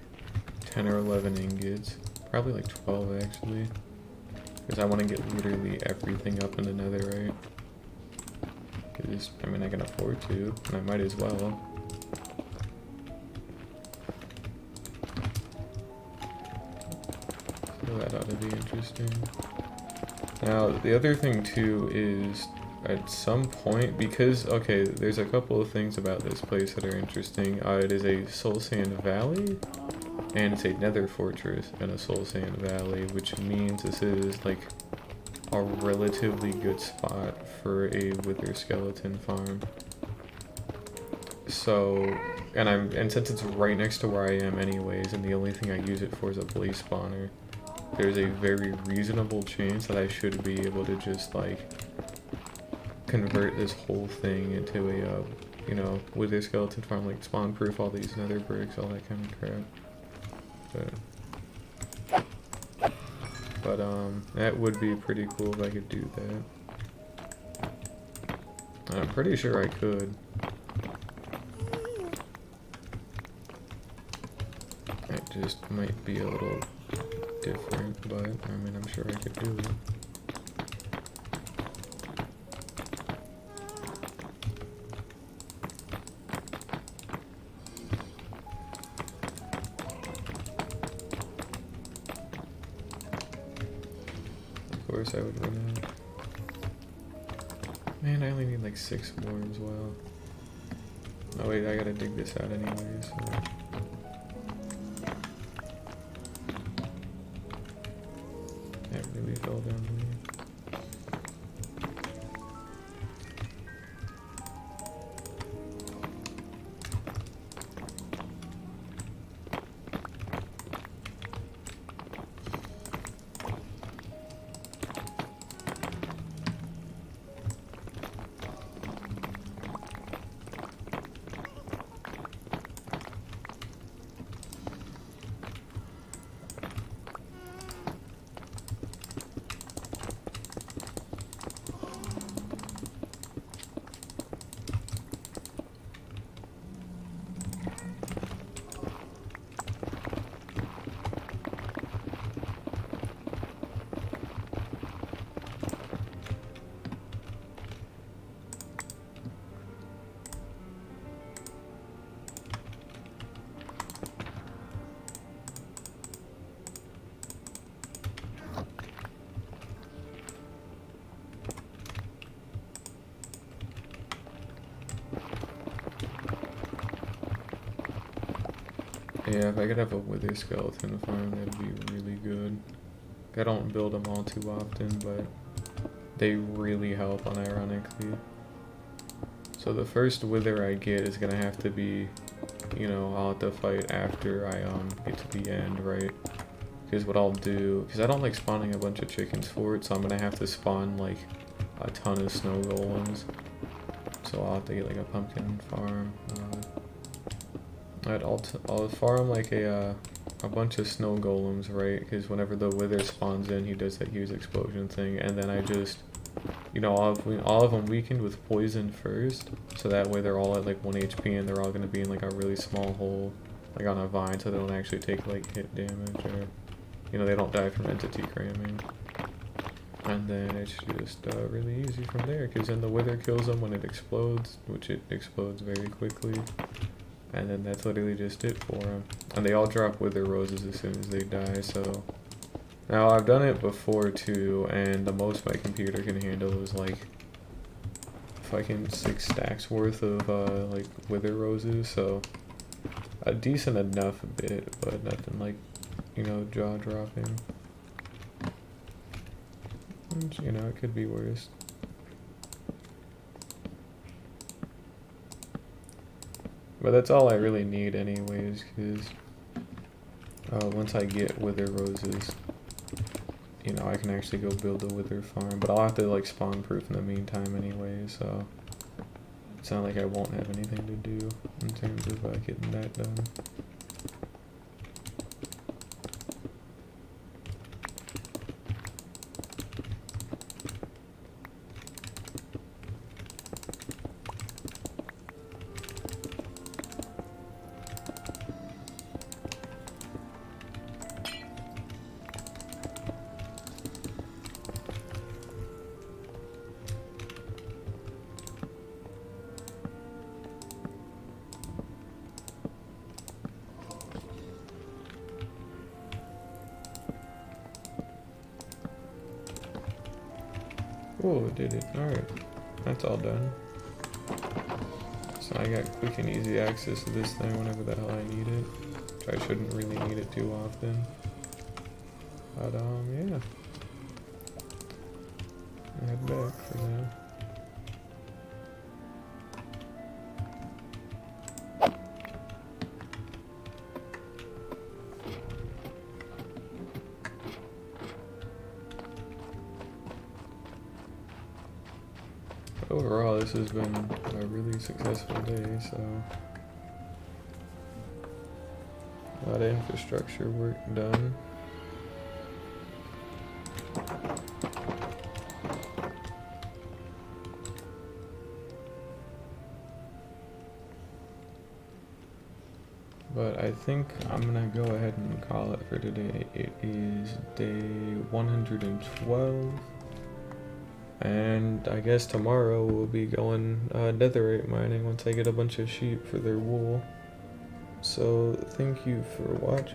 Speaker 1: 10 or 11 ingots. Probably like 12 actually. Because I want to get literally everything up in the netherite. Because, I mean, I can afford to, and I might as well. So that ought to be interesting. Now, the other thing too is, at some point, because, okay, there's a couple of things about this place that are interesting. It is a soul sand valley, and it's a nether fortress in a soul sand valley, which means this is, like, a relatively good spot for a wither skeleton farm. So, and since it's right next to where I am anyways, and the only thing I use it for is a blaze spawner, there's a very reasonable chance that I should be able to just, like, convert this whole thing into a, you know, wither skeleton farm, like spawn proof all these nether bricks, all that kind of crap. But that would be pretty cool if I could do that. I'm pretty sure I could. It just might be a little different, but I mean, I'm sure I could do it. Of course I would run out. Man, I only need like 6 more as well. Oh wait, I gotta dig this out anyway, so... That really fell down to me. Yeah, if I could have a wither skeleton farm, that'd be really good. I don't build them all too often, but they really help unironically. So the first wither I get is gonna have to be, you know, I'll have to fight after I get to the end, right? Because what I'll do, because I don't like spawning a bunch of chickens for it, so I'm gonna have to spawn like a ton of snow golems. So I'll have to get like a pumpkin farm. I'll farm like a bunch of snow golems, right? Because whenever the wither spawns in, he does that huge explosion thing, and then I just, you know, all of them weakened with poison first, so that way they're all at like 1 HP, and they're all gonna be in like a really small hole, like on a vine, so they don't actually take like hit damage, or, you know, they don't die from entity cramming. And then it's just really easy from there, because then the wither kills them when it explodes, which it explodes very quickly. And then that's literally just it for them. And they all drop wither roses as soon as they die, so... Now, I've done it before too, and the most my computer can handle is like... fucking 6 stacks worth of, like, wither roses, so... A decent enough bit, but nothing like, you know, jaw-dropping. You know, it could be worse. But that's all I really need anyways, because once I get wither roses, you know, I can actually go build a wither farm. But I'll have to like spawn proof in the meantime anyway, so it's not like I won't have anything to do in terms of getting that done. Cool, it did it. Alright, that's all done. So I got quick and easy access to this thing whenever the hell I need it. Which I shouldn't really need it too often. But, yeah. I'll head back for now. Overall, this has been a really successful day, so a lot of infrastructure work done. But I think I'm gonna go ahead and call it for today. It is day 112. And I guess tomorrow we'll be going netherite mining once I get a bunch of sheep for their wool. So thank you for watching.